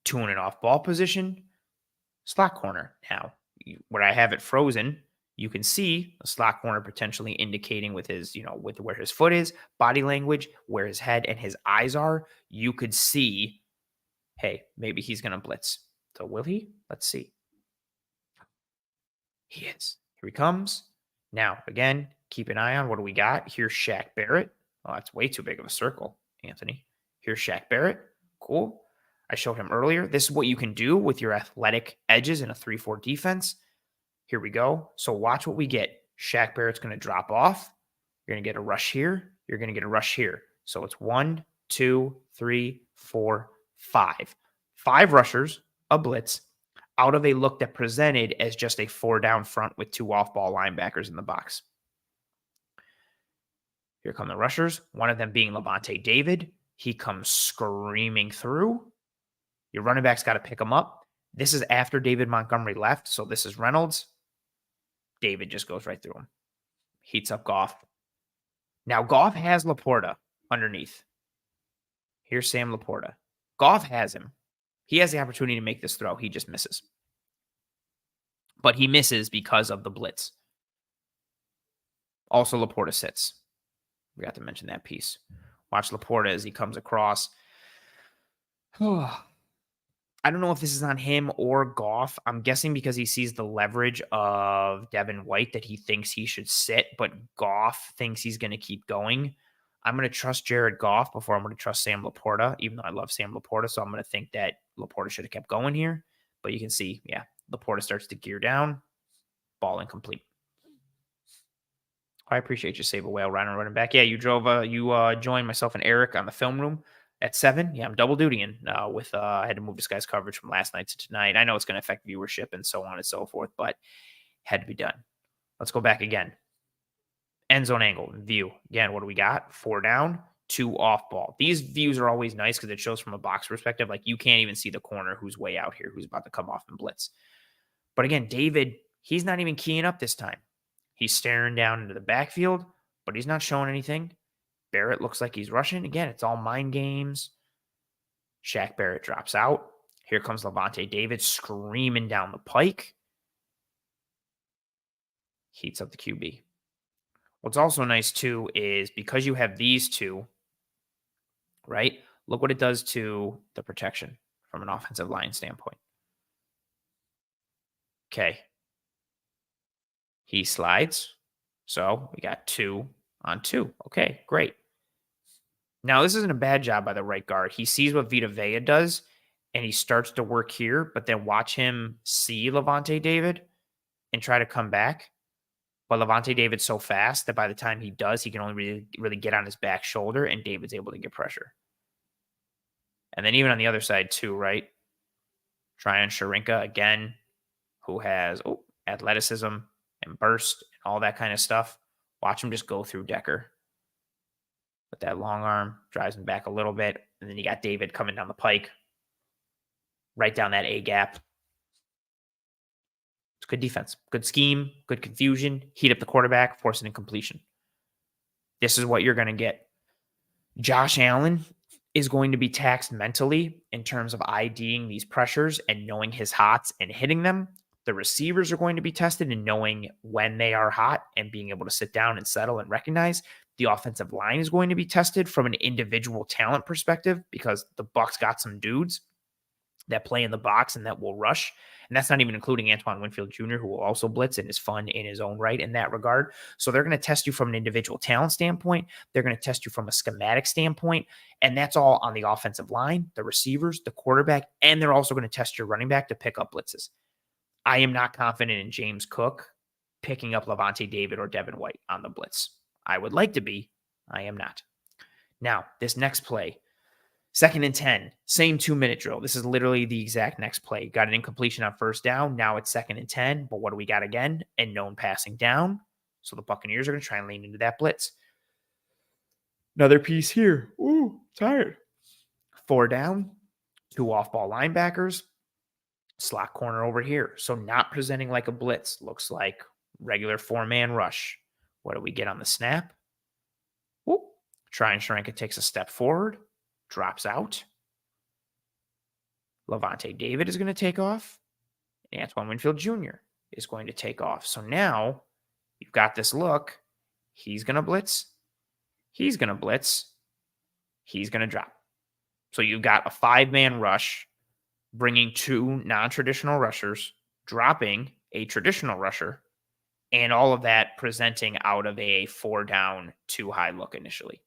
2 in an off-ball position, slot corner. Now, where I have it frozen, you can see a slot corner potentially indicating with his, with where his foot is, body language, where his head and his eyes are. You could see, hey, maybe he's going to blitz. So will he? Let's see. He is. Here he comes. Now, again, keep an eye on what do we got. Here's Shaq Barrett. Oh, that's way too big of a circle, Anthony. Here's Shaq Barrett. Cool. I showed him earlier. This is what you can do with your athletic edges in a 3-4 defense. Here we go. So watch what we get. Shaq Barrett's going to drop off. You're going to get a rush here. You're going to get a rush here. So it's 1, 2, 3, 4, 5. 5 rushers, a blitz, out of a look that presented as just a 4 down front with 2 off-ball linebackers in the box. Here come the rushers. One of them being Levante David. He comes screaming through. Your running back's got to pick him up. This is after David Montgomery left, so this is Reynolds. David just goes right through him. Heats up Goff. Now, Goff has Laporta underneath. Here's Sam Laporta. Goff has him. He has the opportunity to make this throw. He just misses. But he misses because of the blitz. Also, Laporta sits. We got to mention that piece. Watch Laporta as he comes across. I don't know if this is on him or Goff. I'm guessing because he sees the leverage of Devin White that he thinks he should sit, but Goff thinks he's going to keep going. I'm going to trust Jared Goff before I'm going to trust Sam Laporta, even though I love Sam Laporta. So I'm going to think that Laporta should have kept going here. But you can see, yeah, Laporta starts to gear down. Ball incomplete. I appreciate you, Save a Whale, Rhino running back. Yeah, you joined myself and Eric on the film room at 7. Yeah, I'm double dutying I had to move this guy's coverage from last night to tonight. I know it's going to affect viewership and so on and so forth, but had to be done. Let's go back again. End zone angle, view. Again, what do we got? 4 down, 2 off ball. These views are always nice because it shows from a box perspective. Like you can't even see the corner who's way out here, who's about to come off and blitz. But again, David, he's not even keying up this time. He's staring down into the backfield, but he's not showing anything. Barrett looks like he's rushing. Again, it's all mind games. Shaq Barrett drops out. Here comes Levante David screaming down the pike. Heats up the QB. What's also nice, too, is because you have these two, right? Look what it does to the protection from an offensive line standpoint. Okay. He slides. So we got 2 on 2. Okay, great. Now, this isn't a bad job by the right guard. He sees what Vita Vea does, and he starts to work here, but then watch him see Levante David and try to come back. But Levante David's so fast that by the time he does, he can only really get on his back shoulder, and David's able to get pressure. And then even on the other side, too, right? Tryon Sharinka, again, who has athleticism and burst and all that kind of stuff. Watch him just go through Decker. With that long arm, drives him back a little bit. And then you got David coming down the pike. Right down that A gap. It's good defense. Good scheme. Good confusion. Heat up the quarterback. Force an incompletion. This is what you're going to get. Josh Allen is going to be taxed mentally in terms of IDing these pressures and knowing his hots and hitting them. The receivers are going to be tested in knowing when they are hot and being able to sit down and settle and recognize. The offensive line is going to be tested from an individual talent perspective because the Bucs got some dudes that play in the box and that will rush. And that's not even including Antoine Winfield Jr., who will also blitz and is fun in his own right in that regard. So they're going to test you from an individual talent standpoint. They're going to test you from a schematic standpoint. And that's all on the offensive line, the receivers, the quarterback, and they're also going to test your running back to pick up blitzes. I am not confident in James Cook picking up Levante David or Devin White on the blitz. I would like to be. I am not. Now, this next play, 2nd and 10, same 2-minute drill. This is literally the exact next play. Got an incompletion on 1st down. Now it's 2nd and 10. But what do we got again? And known passing down. So the Buccaneers are going to try and lean into that blitz. Another piece here. Ooh, tired. 4 down. 2 off-ball linebackers. Slot corner over here. So not presenting like a blitz. Looks like regular 4-man rush. What do we get on the snap? Whoop. Tryon Sharinka takes a step forward. Drops out. Levante David is going to take off. And Antoine Winfield Jr. is going to take off. So now you've got this look. He's going to blitz. He's going to blitz. He's going to drop. So you've got a 5-man rush, bringing 2 non-traditional rushers, dropping a traditional rusher, and all of that presenting out of a 4 down, 2 high look initially.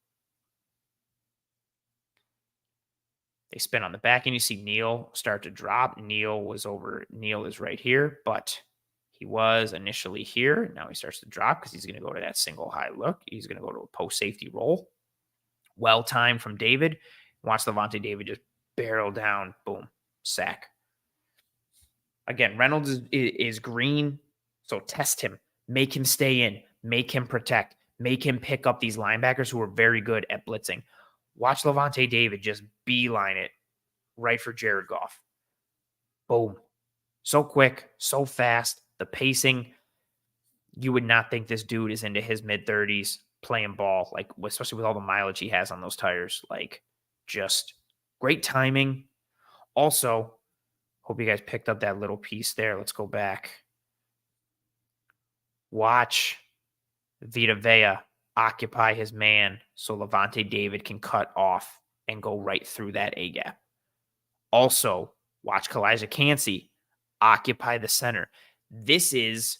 They spin on the back, and you see Neal start to drop. Neal is right here, but he was initially here. Now he starts to drop because he's going to go to that single high look. He's going to go to a post safety roll. Well timed from David. Watch Levante David just barrel down. Boom. Sack. Again, Reynolds is green, so test him. Make him stay in. Make him protect. Make him pick up these linebackers who are very good at blitzing. Watch Levante David just beeline it right for Jared Goff. Boom. So quick, so fast. The pacing, you would not think this dude is into his mid-30s playing ball, like especially with all the mileage he has on those tires. Like, just great timing. Also, hope you guys picked up that little piece there. Let's go back. Watch Vita Vea occupy his man so Levante David can cut off and go right through that A gap. Also, watch Kalijah Cansey occupy the center. This is,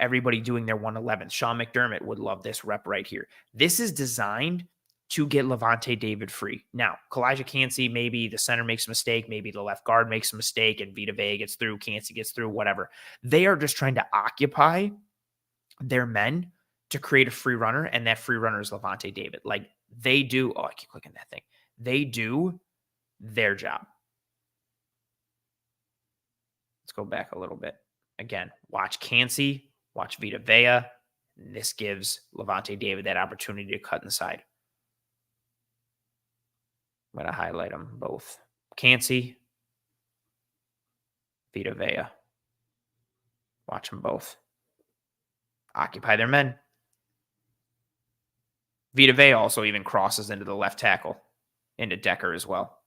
everybody doing their 111. Sean McDermott would love this rep right here. This is designed to get Levante David free. Now, Kalijah Cansey, maybe the center makes a mistake, maybe the left guard makes a mistake, and Vita Vea gets through, Cansey gets through, whatever. They are just trying to occupy their men to create a free runner, and that free runner is Levante David. Like, they do, I keep clicking that thing. They do their job. Let's go back a little bit. Again, watch Cansey, watch Vita Vea. This gives Levante David that opportunity to cut inside. I'm going to highlight them both. Cansey, Vita Vea. Watch them both. Occupy their men. Vita Vea also even crosses into the left tackle, into Decker as well.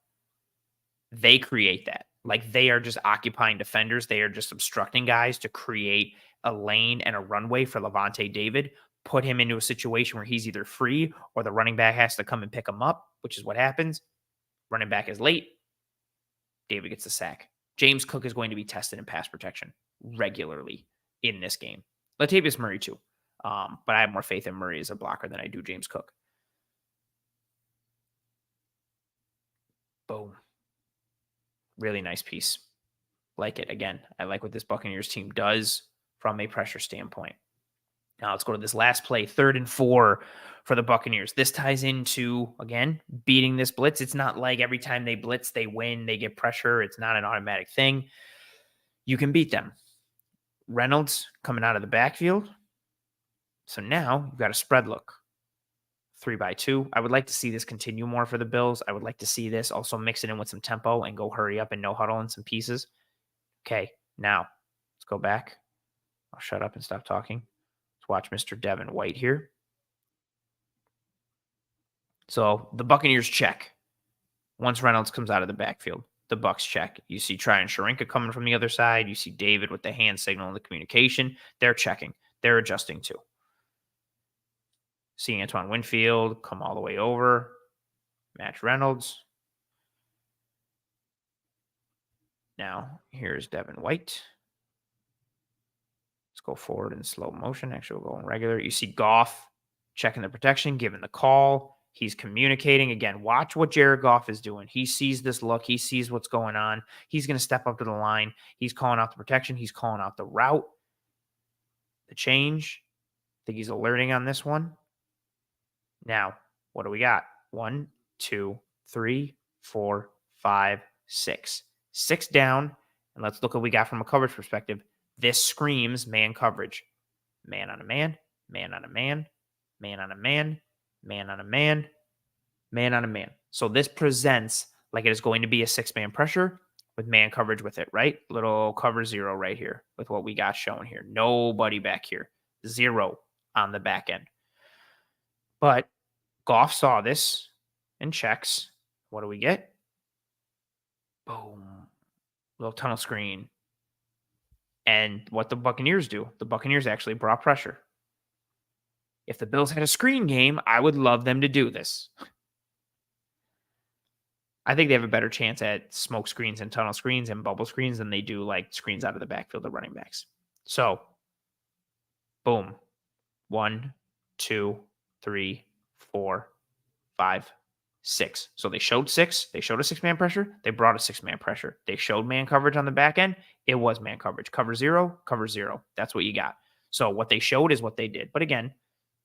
They create that. Like, they are just occupying defenders. They are just obstructing guys to create a lane and a runway for Levante David, put him into a situation where he's either free or the running back has to come and pick him up, which is what happens. Running back is late. David gets the sack. James Cook is going to be tested in pass protection regularly in this game. Latavius Murray too. But I have more faith in Murray as a blocker than I do James Cook. Boom. Really nice piece. Like it. Again, I like what this Buccaneers team does from a pressure standpoint. Now let's go to this last play, 3rd and 4 for the Buccaneers. This ties into, again, beating this blitz. It's not like every time they blitz, they win, they get pressure. It's not an automatic thing. You can beat them. Reynolds coming out of the backfield. So now you've got a spread look. 3-by-2. I would like to see this continue more for the Bills. I would like to see this also mix it in with some tempo and go hurry up and no huddle in some pieces. Okay, now let's go back. I'll shut up and stop talking. Let's watch Mr. Devin White here. So the Buccaneers check. Once Reynolds comes out of the backfield, the Bucs check. You see Tryon Sharinka coming from the other side. You see David with the hand signal and the communication. They're checking. They're adjusting too. See Antoine Winfield come all the way over. Match Reynolds. Now, here's Devin White. Let's go forward in slow motion. Actually, we'll go in regular. You see Goff checking the protection, giving the call. He's communicating. Again, watch what Jared Goff is doing. He sees this look. He sees what's going on. He's going to step up to the line. He's calling out the protection. He's calling out the route, the change. I think he's alerting on this one. Now, what do we got? 1, 2, 3, 4, 5, 6. 6 down. And let's look what we got from a coverage perspective. This screams man coverage. Man on a man, man on a man, man on a man, man on a man, man on a man. So this presents like it is going to be a 6-man pressure with man coverage with it, right? Little cover 0 right here with what we got shown here. Nobody back here. 0 on the back end. But Goff saw this and checks. What do we get? Boom. Little tunnel screen. And what the Buccaneers do, the Buccaneers actually brought pressure. If the Bills had a screen game, I would love them to do this. I think they have a better chance at smoke screens and tunnel screens and bubble screens than they do like screens out of the backfield of running backs. So, boom. 1, 2, 3, 4, 5, 6. So they showed 6. They showed a 6-man pressure. They brought a 6-man pressure. They showed man coverage on the back end. It was man coverage. Cover 0, cover 0. That's what you got. So what they showed is what they did. But again,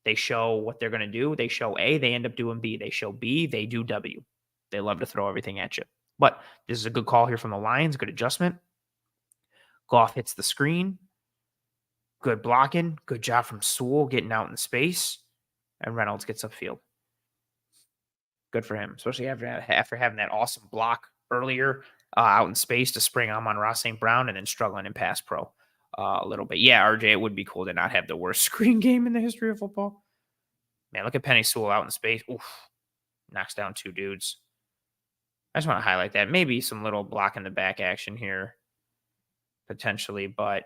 they show what they're going to do. They show A, they end up doing B. They show B, they do W. They love to throw everything at you. But this is a good call here from the Lions. Good adjustment. Goff hits the screen. Good blocking. Good job from Sewell getting out in space. And Reynolds gets upfield. Good for him, especially after having that awesome block earlier out in space to spring Amon-Ra St. Brown and then struggling in pass pro a little bit. Yeah, RJ, it would be cool to not have the worst screen game in the history of football. Man, look at Penny Sewell out in space. Oof. Knocks down 2 dudes. I just want to highlight that. Maybe some little block in the back action here, potentially, but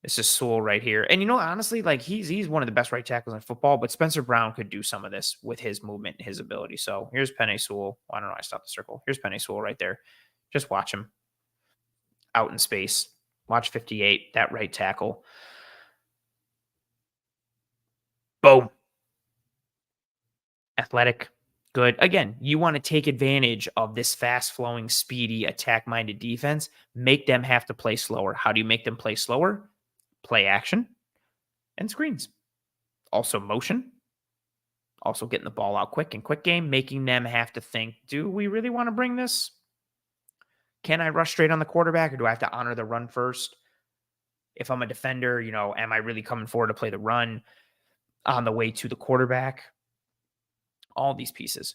this is Sewell right here. And honestly, like he's one of the best right tackles in football, but Spencer Brown could do some of this with his movement and his ability. So here's Penei Sewell. I don't know. I stopped the circle. Here's Penei Sewell right there. Just watch him out in space. Watch 58, that right tackle. Boom. Athletic. Good. Again, you want to take advantage of this fast flowing, speedy, attack minded defense. Make them have to play slower. How do you make them play slower? Play action and screens. Also motion. Also getting the ball out quick in quick game, making them have to think, do we really want to bring this? Can I rush straight on the quarterback or do I have to honor the run first? If I'm a defender, am I really coming forward to play the run on the way to the quarterback? All these pieces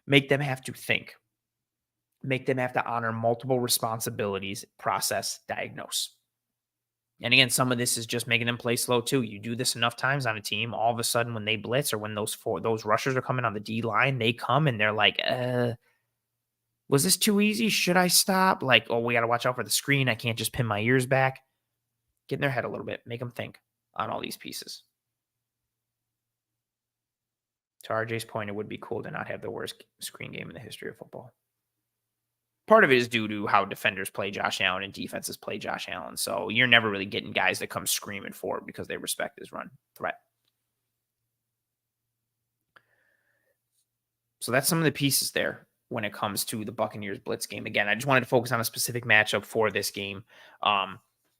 make them have to think, make them have to honor multiple responsibilities, process, diagnose. And again, some of this is just making them play slow too. You do this enough times on a team, all of a sudden when they blitz or when those rushers are coming on the D line, they come and they're like, was this too easy? Should I stop? Like, oh, we got to watch out for the screen. I can't just pin my ears back. Get in their head a little bit. Make them think on all these pieces. To RJ's point, it would be cool to not have the worst screen game in the history of football. Part of it is due to how defenders play Josh Allen and defenses play Josh Allen. So you're never really getting guys that come screaming forward because they respect his run threat. So that's some of the pieces there when it comes to the Buccaneers blitz game. Again, I just wanted to focus on a specific matchup for this game.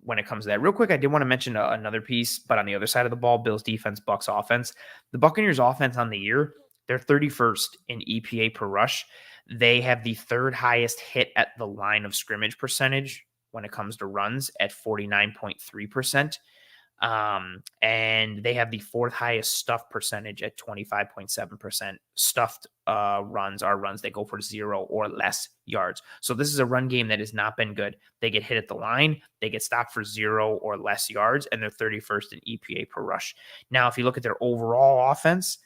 When it comes to that, real quick, I did want to mention another piece, but on the other side of the ball, Bills defense, Bucs offense. The Buccaneers offense on the year, they're 31st in EPA per rush. They have the third highest hit at the line of scrimmage percentage when it comes to runs at 49.3%. And they have the fourth highest stuff percentage at 25.7%. Stuffed runs are runs that go for 0 or less yards. So this is a run game that has not been good. They get hit at the line, they get stopped for 0 or less yards, and they're 31st in EPA per rush. Now, if you look at their overall offense,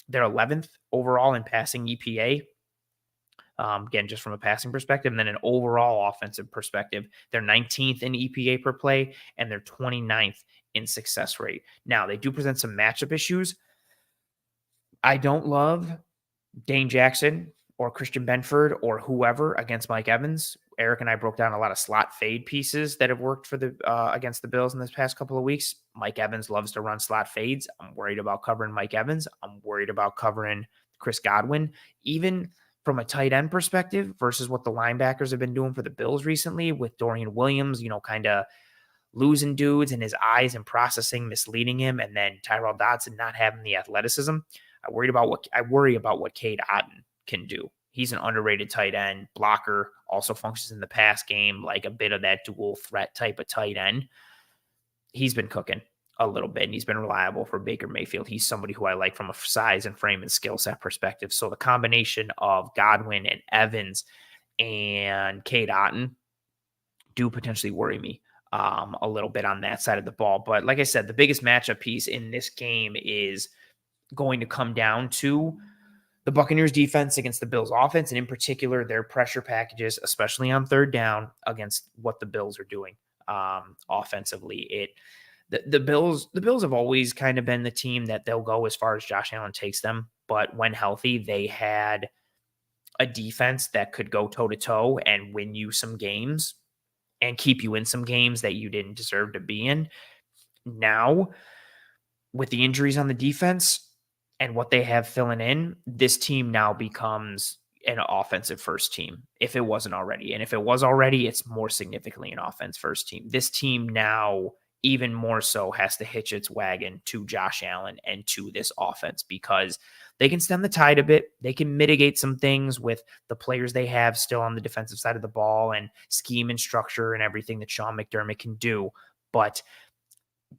they're 11th overall in passing EPA. Again, just from a passing perspective, and then an overall offensive perspective, they're 19th in EPA per play, and they're 29th in success rate. Now, they do present some matchup issues. I don't love Dane Jackson or Christian Benford or whoever against Mike Evans. Eric and I broke down a lot of slot fade pieces that have worked for the against the Bills in this past couple of weeks. Mike Evans loves to run slot fades. I'm worried about covering Mike Evans. I'm worried about covering Chris Godwin. Even from a tight end perspective versus what the linebackers have been doing for the Bills recently with Dorian Williams, kind of losing dudes in his eyes and processing, misleading him, and then Tyrell Dodson not having the athleticism. I worry about what Cade Otton can do. He's an underrated tight end blocker, also functions in the pass game like a bit of that dual threat type of tight end. He's been cooking a little bit, and he's been reliable for Baker Mayfield. He's somebody who I like from a size and frame and skill set perspective. So the combination of Godwin and Evans and Cade Otton do potentially worry me a little bit on that side of the ball. But like I said, the biggest matchup piece in this game is going to come down to the Buccaneers defense against the Bills offense, and in particular, their pressure packages, especially on third down against what the Bills are doing offensively. The Bills have always kind of been the team that they'll go as far as Josh Allen takes them. But when healthy, they had a defense that could go toe to toe and win you some games and keep you in some games that you didn't deserve to be in. Now, with the injuries on the defense and what they have filling in, this team now becomes an offensive first team if it wasn't already. And if it was already, it's more significantly an offense first team. This team now even more so has to hitch its wagon to Josh Allen and to this offense because they can stem the tide a bit. They can mitigate some things with the players they have still on the defensive side of the ball and scheme and structure and everything that Sean McDermott can do. But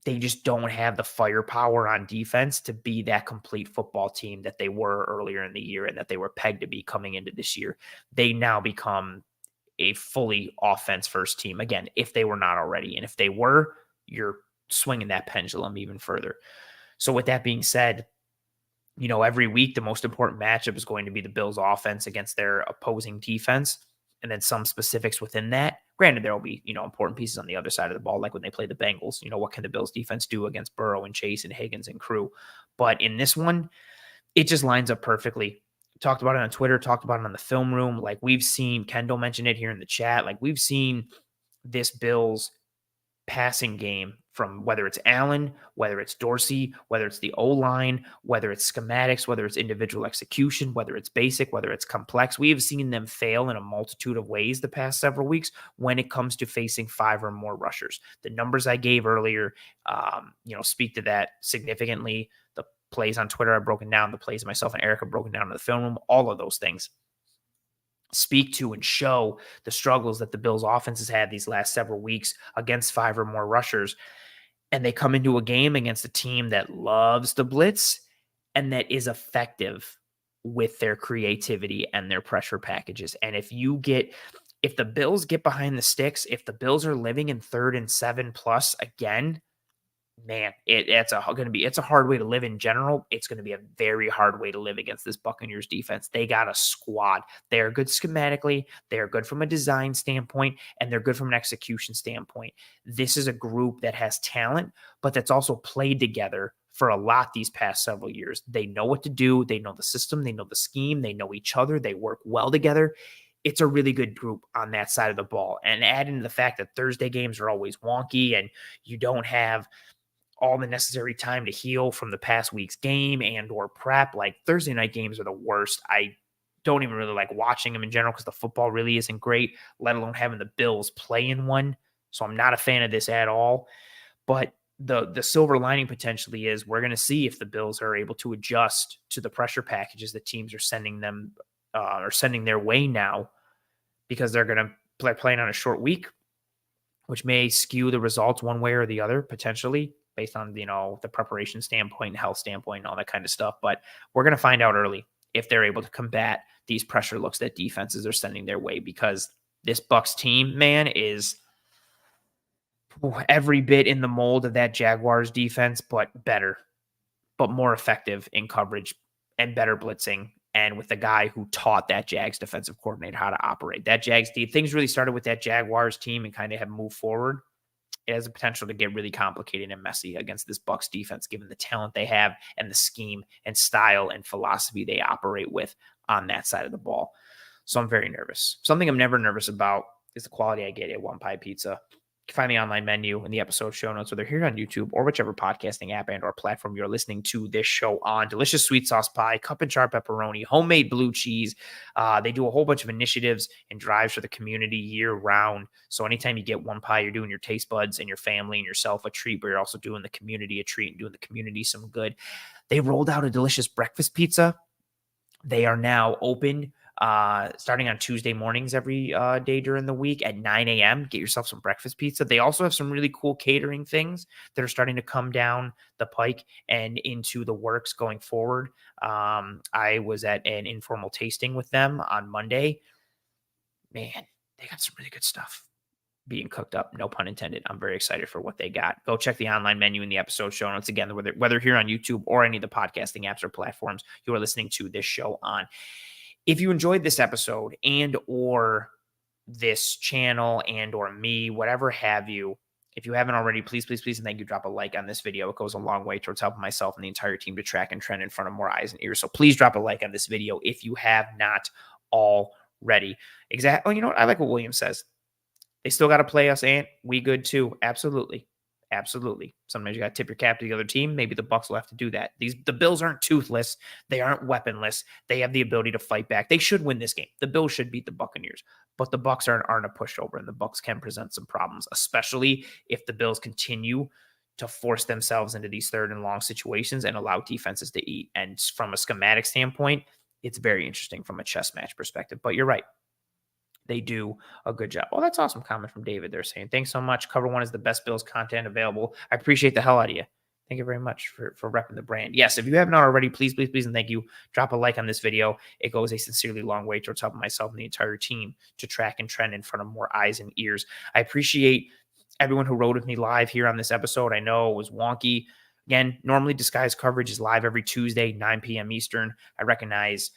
they just don't have the firepower on defense to be that complete football team that they were earlier in the year and that they were pegged to be coming into this year. They now become a fully offense first team again, if they were not already. And if they were, you're swinging that pendulum even further. So with that being said, every week, the most important matchup is going to be the Bills offense against their opposing defense. And then some specifics within that. Granted, there will be, important pieces on the other side of the ball, like when they play the Bengals. What can the Bills defense do against Burrow and Chase and Higgins and crew? But in this one, it just lines up perfectly. Talked about it on Twitter, talked about it on the film room. Like we've seen, Kendall mentioned it here in the chat. Like we've seen this Bills passing game from whether it's Allen, whether it's Dorsey, whether it's the O-line, whether it's schematics, whether it's individual execution, whether it's basic, whether it's complex. We have seen them fail in a multitude of ways the past several weeks when it comes to facing 5 or more rushers. The numbers I gave earlier, speak to that significantly. The plays on Twitter I've broken down, the plays myself and Eric have broken down in the film room, all of those things speak to and show the struggles that the Bills offense has had these last several weeks against 5 or more rushers. And they come into a game against a team that loves the blitz and that is effective with their creativity and their pressure packages. And if the Bills get behind the sticks, if the Bills are living in 3rd and 7 plus again, man, it's a hard way to live in general. It's going to be a very hard way to live against this Buccaneers defense. They got a squad. They are good schematically. They are good from a design standpoint, and they're good from an execution standpoint. This is a group that has talent, but that's also played together for a lot these past several years. They know what to do. They know the system. They know the scheme. They know each other. They work well together. It's a really good group on that side of the ball. And add in the fact that Thursday games are always wonky and you don't have all the necessary time to heal from the past week's game and or prep. Like Thursday night games are the worst. I don't even really like watching them in general because the football really isn't great, let alone having the Bills play in one. So I'm not a fan of this at all. But the silver lining potentially is we're going to see if the Bills are able to adjust to the pressure packages that teams are sending them or sending their way now, because they're going to playing on a short week, which may skew the results one way or the other potentially, based on, the preparation standpoint and health standpoint and all that kind of stuff. But we're going to find out early if they're able to combat these pressure looks that defenses are sending their way, because this Bucs team, man, is every bit in the mold of that Jaguars defense, but better, but more effective in coverage and better blitzing. And with the guy who taught that Jags defensive coordinator how to operate that Jags team, things really started with that Jaguars team and kind of have moved forward. It has the potential to get really complicated and messy against this Bucs defense, given the talent they have and the scheme and style and philosophy they operate with on that side of the ball. So I'm very nervous. Something I'm never nervous about is the quality I get at One Pie Pizza. You can find the online menu in the episode show notes, whether here on YouTube or whichever podcasting app and or platform you're listening to this show on. Delicious sweet sauce pie, cup and char pepperoni, homemade blue cheese. They do a whole bunch of initiatives and drives for the community year round. So anytime you get One Pie, you're doing your taste buds and your family and yourself a treat, but you're also doing the community a treat and doing the community some good. They rolled out a delicious breakfast pizza. They are now open starting on Tuesday mornings every day during the week at 9 a.m. Get yourself some breakfast pizza. They also have some really cool catering things that are starting to come down the pike and into the works going forward. I was at an informal tasting with them on Monday. Man, they got some really good stuff being cooked up. No pun intended. I'm very excited for what they got. Go check the online menu in the episode show notes. Again, whether here on YouTube or any of the podcasting apps or platforms you are listening to this show on. If you enjoyed this episode and or this channel and or me, whatever have you, if you haven't already, please, please, please, and thank you, drop a like on this video. It goes a long way towards helping myself and the entire team to track and trend in front of more eyes and ears. So please drop a like on this video if you have not already. Exactly. You know what? I like what William says. They still got to play us, and we good too. Absolutely. Absolutely. Sometimes you got to tip your cap to the other team. Maybe the Bucs will have to do that. The Bills aren't toothless. They aren't weaponless. They have the ability to fight back. They should win this game. The Bills should beat the Buccaneers, but the Bucs aren't a pushover, and the Bucs can present some problems, especially if the Bills continue to force themselves into these 3rd and long situations and allow defenses to eat. And from a schematic standpoint, it's very interesting from a chess match perspective. But you're right. They do a good job. Oh, that's awesome comment from David. They're saying, thanks so much. Cover One is the best Bills content available. I appreciate the hell out of you. Thank you very much for repping the brand. Yes, if you haven't already, please, please, please, and thank you. Drop a like on this video. It goes a sincerely long way towards helping myself and the entire team to track and trend in front of more eyes and ears. I appreciate everyone who rode with me live here on this episode. I know it was wonky. Again, normally Disguise Coverage is live every Tuesday, 9 p.m. Eastern. I recognize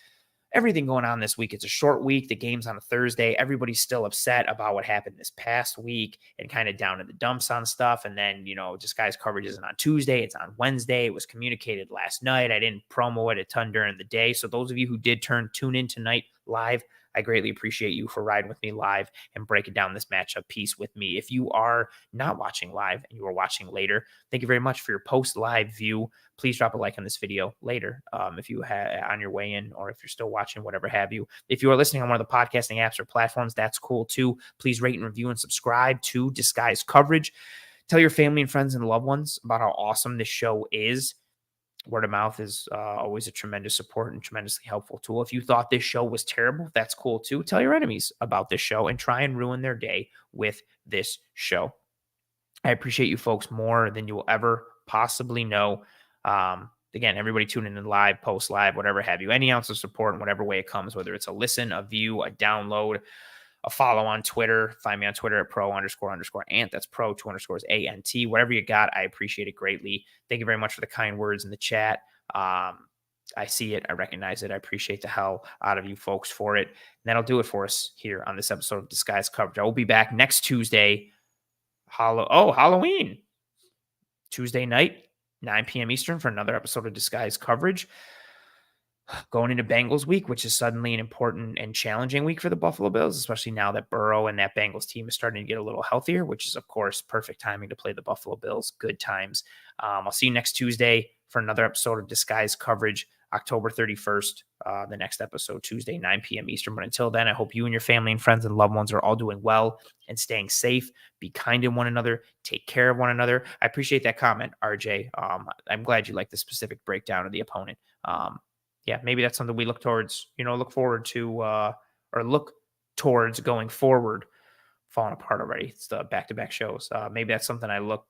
everything going on this week. It's a short week. The game's on a Thursday. Everybody's still upset about what happened this past week and kind of down in the dumps on stuff. And then, Disguise Coverage isn't on Tuesday. It's on Wednesday. It was communicated last night. I didn't promo it a ton during the day. So those of you who did tune in tonight live, I greatly appreciate you for riding with me live and breaking down this matchup piece with me. If you are not watching live and you are watching later, thank you very much for your post-live view. Please drop a like on this video later if you have on your way in, or if you're still watching, whatever have you. If you are listening on one of the podcasting apps or platforms, that's cool too. Please rate and review and subscribe to Disguise Coverage. Tell your family and friends and loved ones about how awesome this show is. Word of mouth is always a tremendous support and tremendously helpful tool. If you thought this show was terrible, that's cool too. Tell your enemies about this show and try and ruin their day with this show. I appreciate you folks more than you will ever possibly know. Again, everybody tuning in live, post live, whatever have you, any ounce of support in whatever way it comes, whether it's a listen, a view, a download, a follow on Twitter. Find me on Twitter at pro__ant. That's pro_ANT. Whatever you got, I appreciate it greatly. Thank you very much for the kind words in the chat. I see it. I recognize it. I appreciate the hell out of you folks for it. And that'll do it for us here on this episode of Disguise Coverage. I will be back next Tuesday. Halloween. Tuesday night, 9 p.m. Eastern for another episode of Disguise Coverage. Going into Bengals week, which is suddenly an important and challenging week for the Buffalo Bills, especially now that Burrow and that Bengals team is starting to get a little healthier, which is, of course, perfect timing to play the Buffalo Bills. Good times. I'll see you next Tuesday for another episode of Disguise Coverage, October 31st, the next episode, Tuesday, 9 p.m. Eastern. But until then, I hope you and your family and friends and loved ones are all doing well and staying safe. Be kind to one another. Take care of one another. I appreciate that comment, RJ. I'm glad you like the specific breakdown of the opponent. Yeah, maybe that's something we look towards, look towards going forward. Falling apart already. It's the back-to-back shows. Maybe that's something I look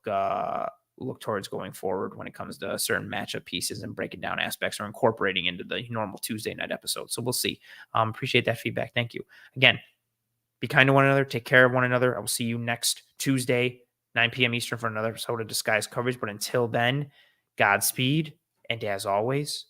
towards going forward when it comes to certain matchup pieces and breaking down aspects or incorporating into the normal Tuesday night episode. So we'll see. Appreciate that feedback. Thank you. Again, be kind to one another. Take care of one another. I will see you next Tuesday, 9 p.m. Eastern for another episode of Disguise Coverage. But until then, Godspeed. And as always,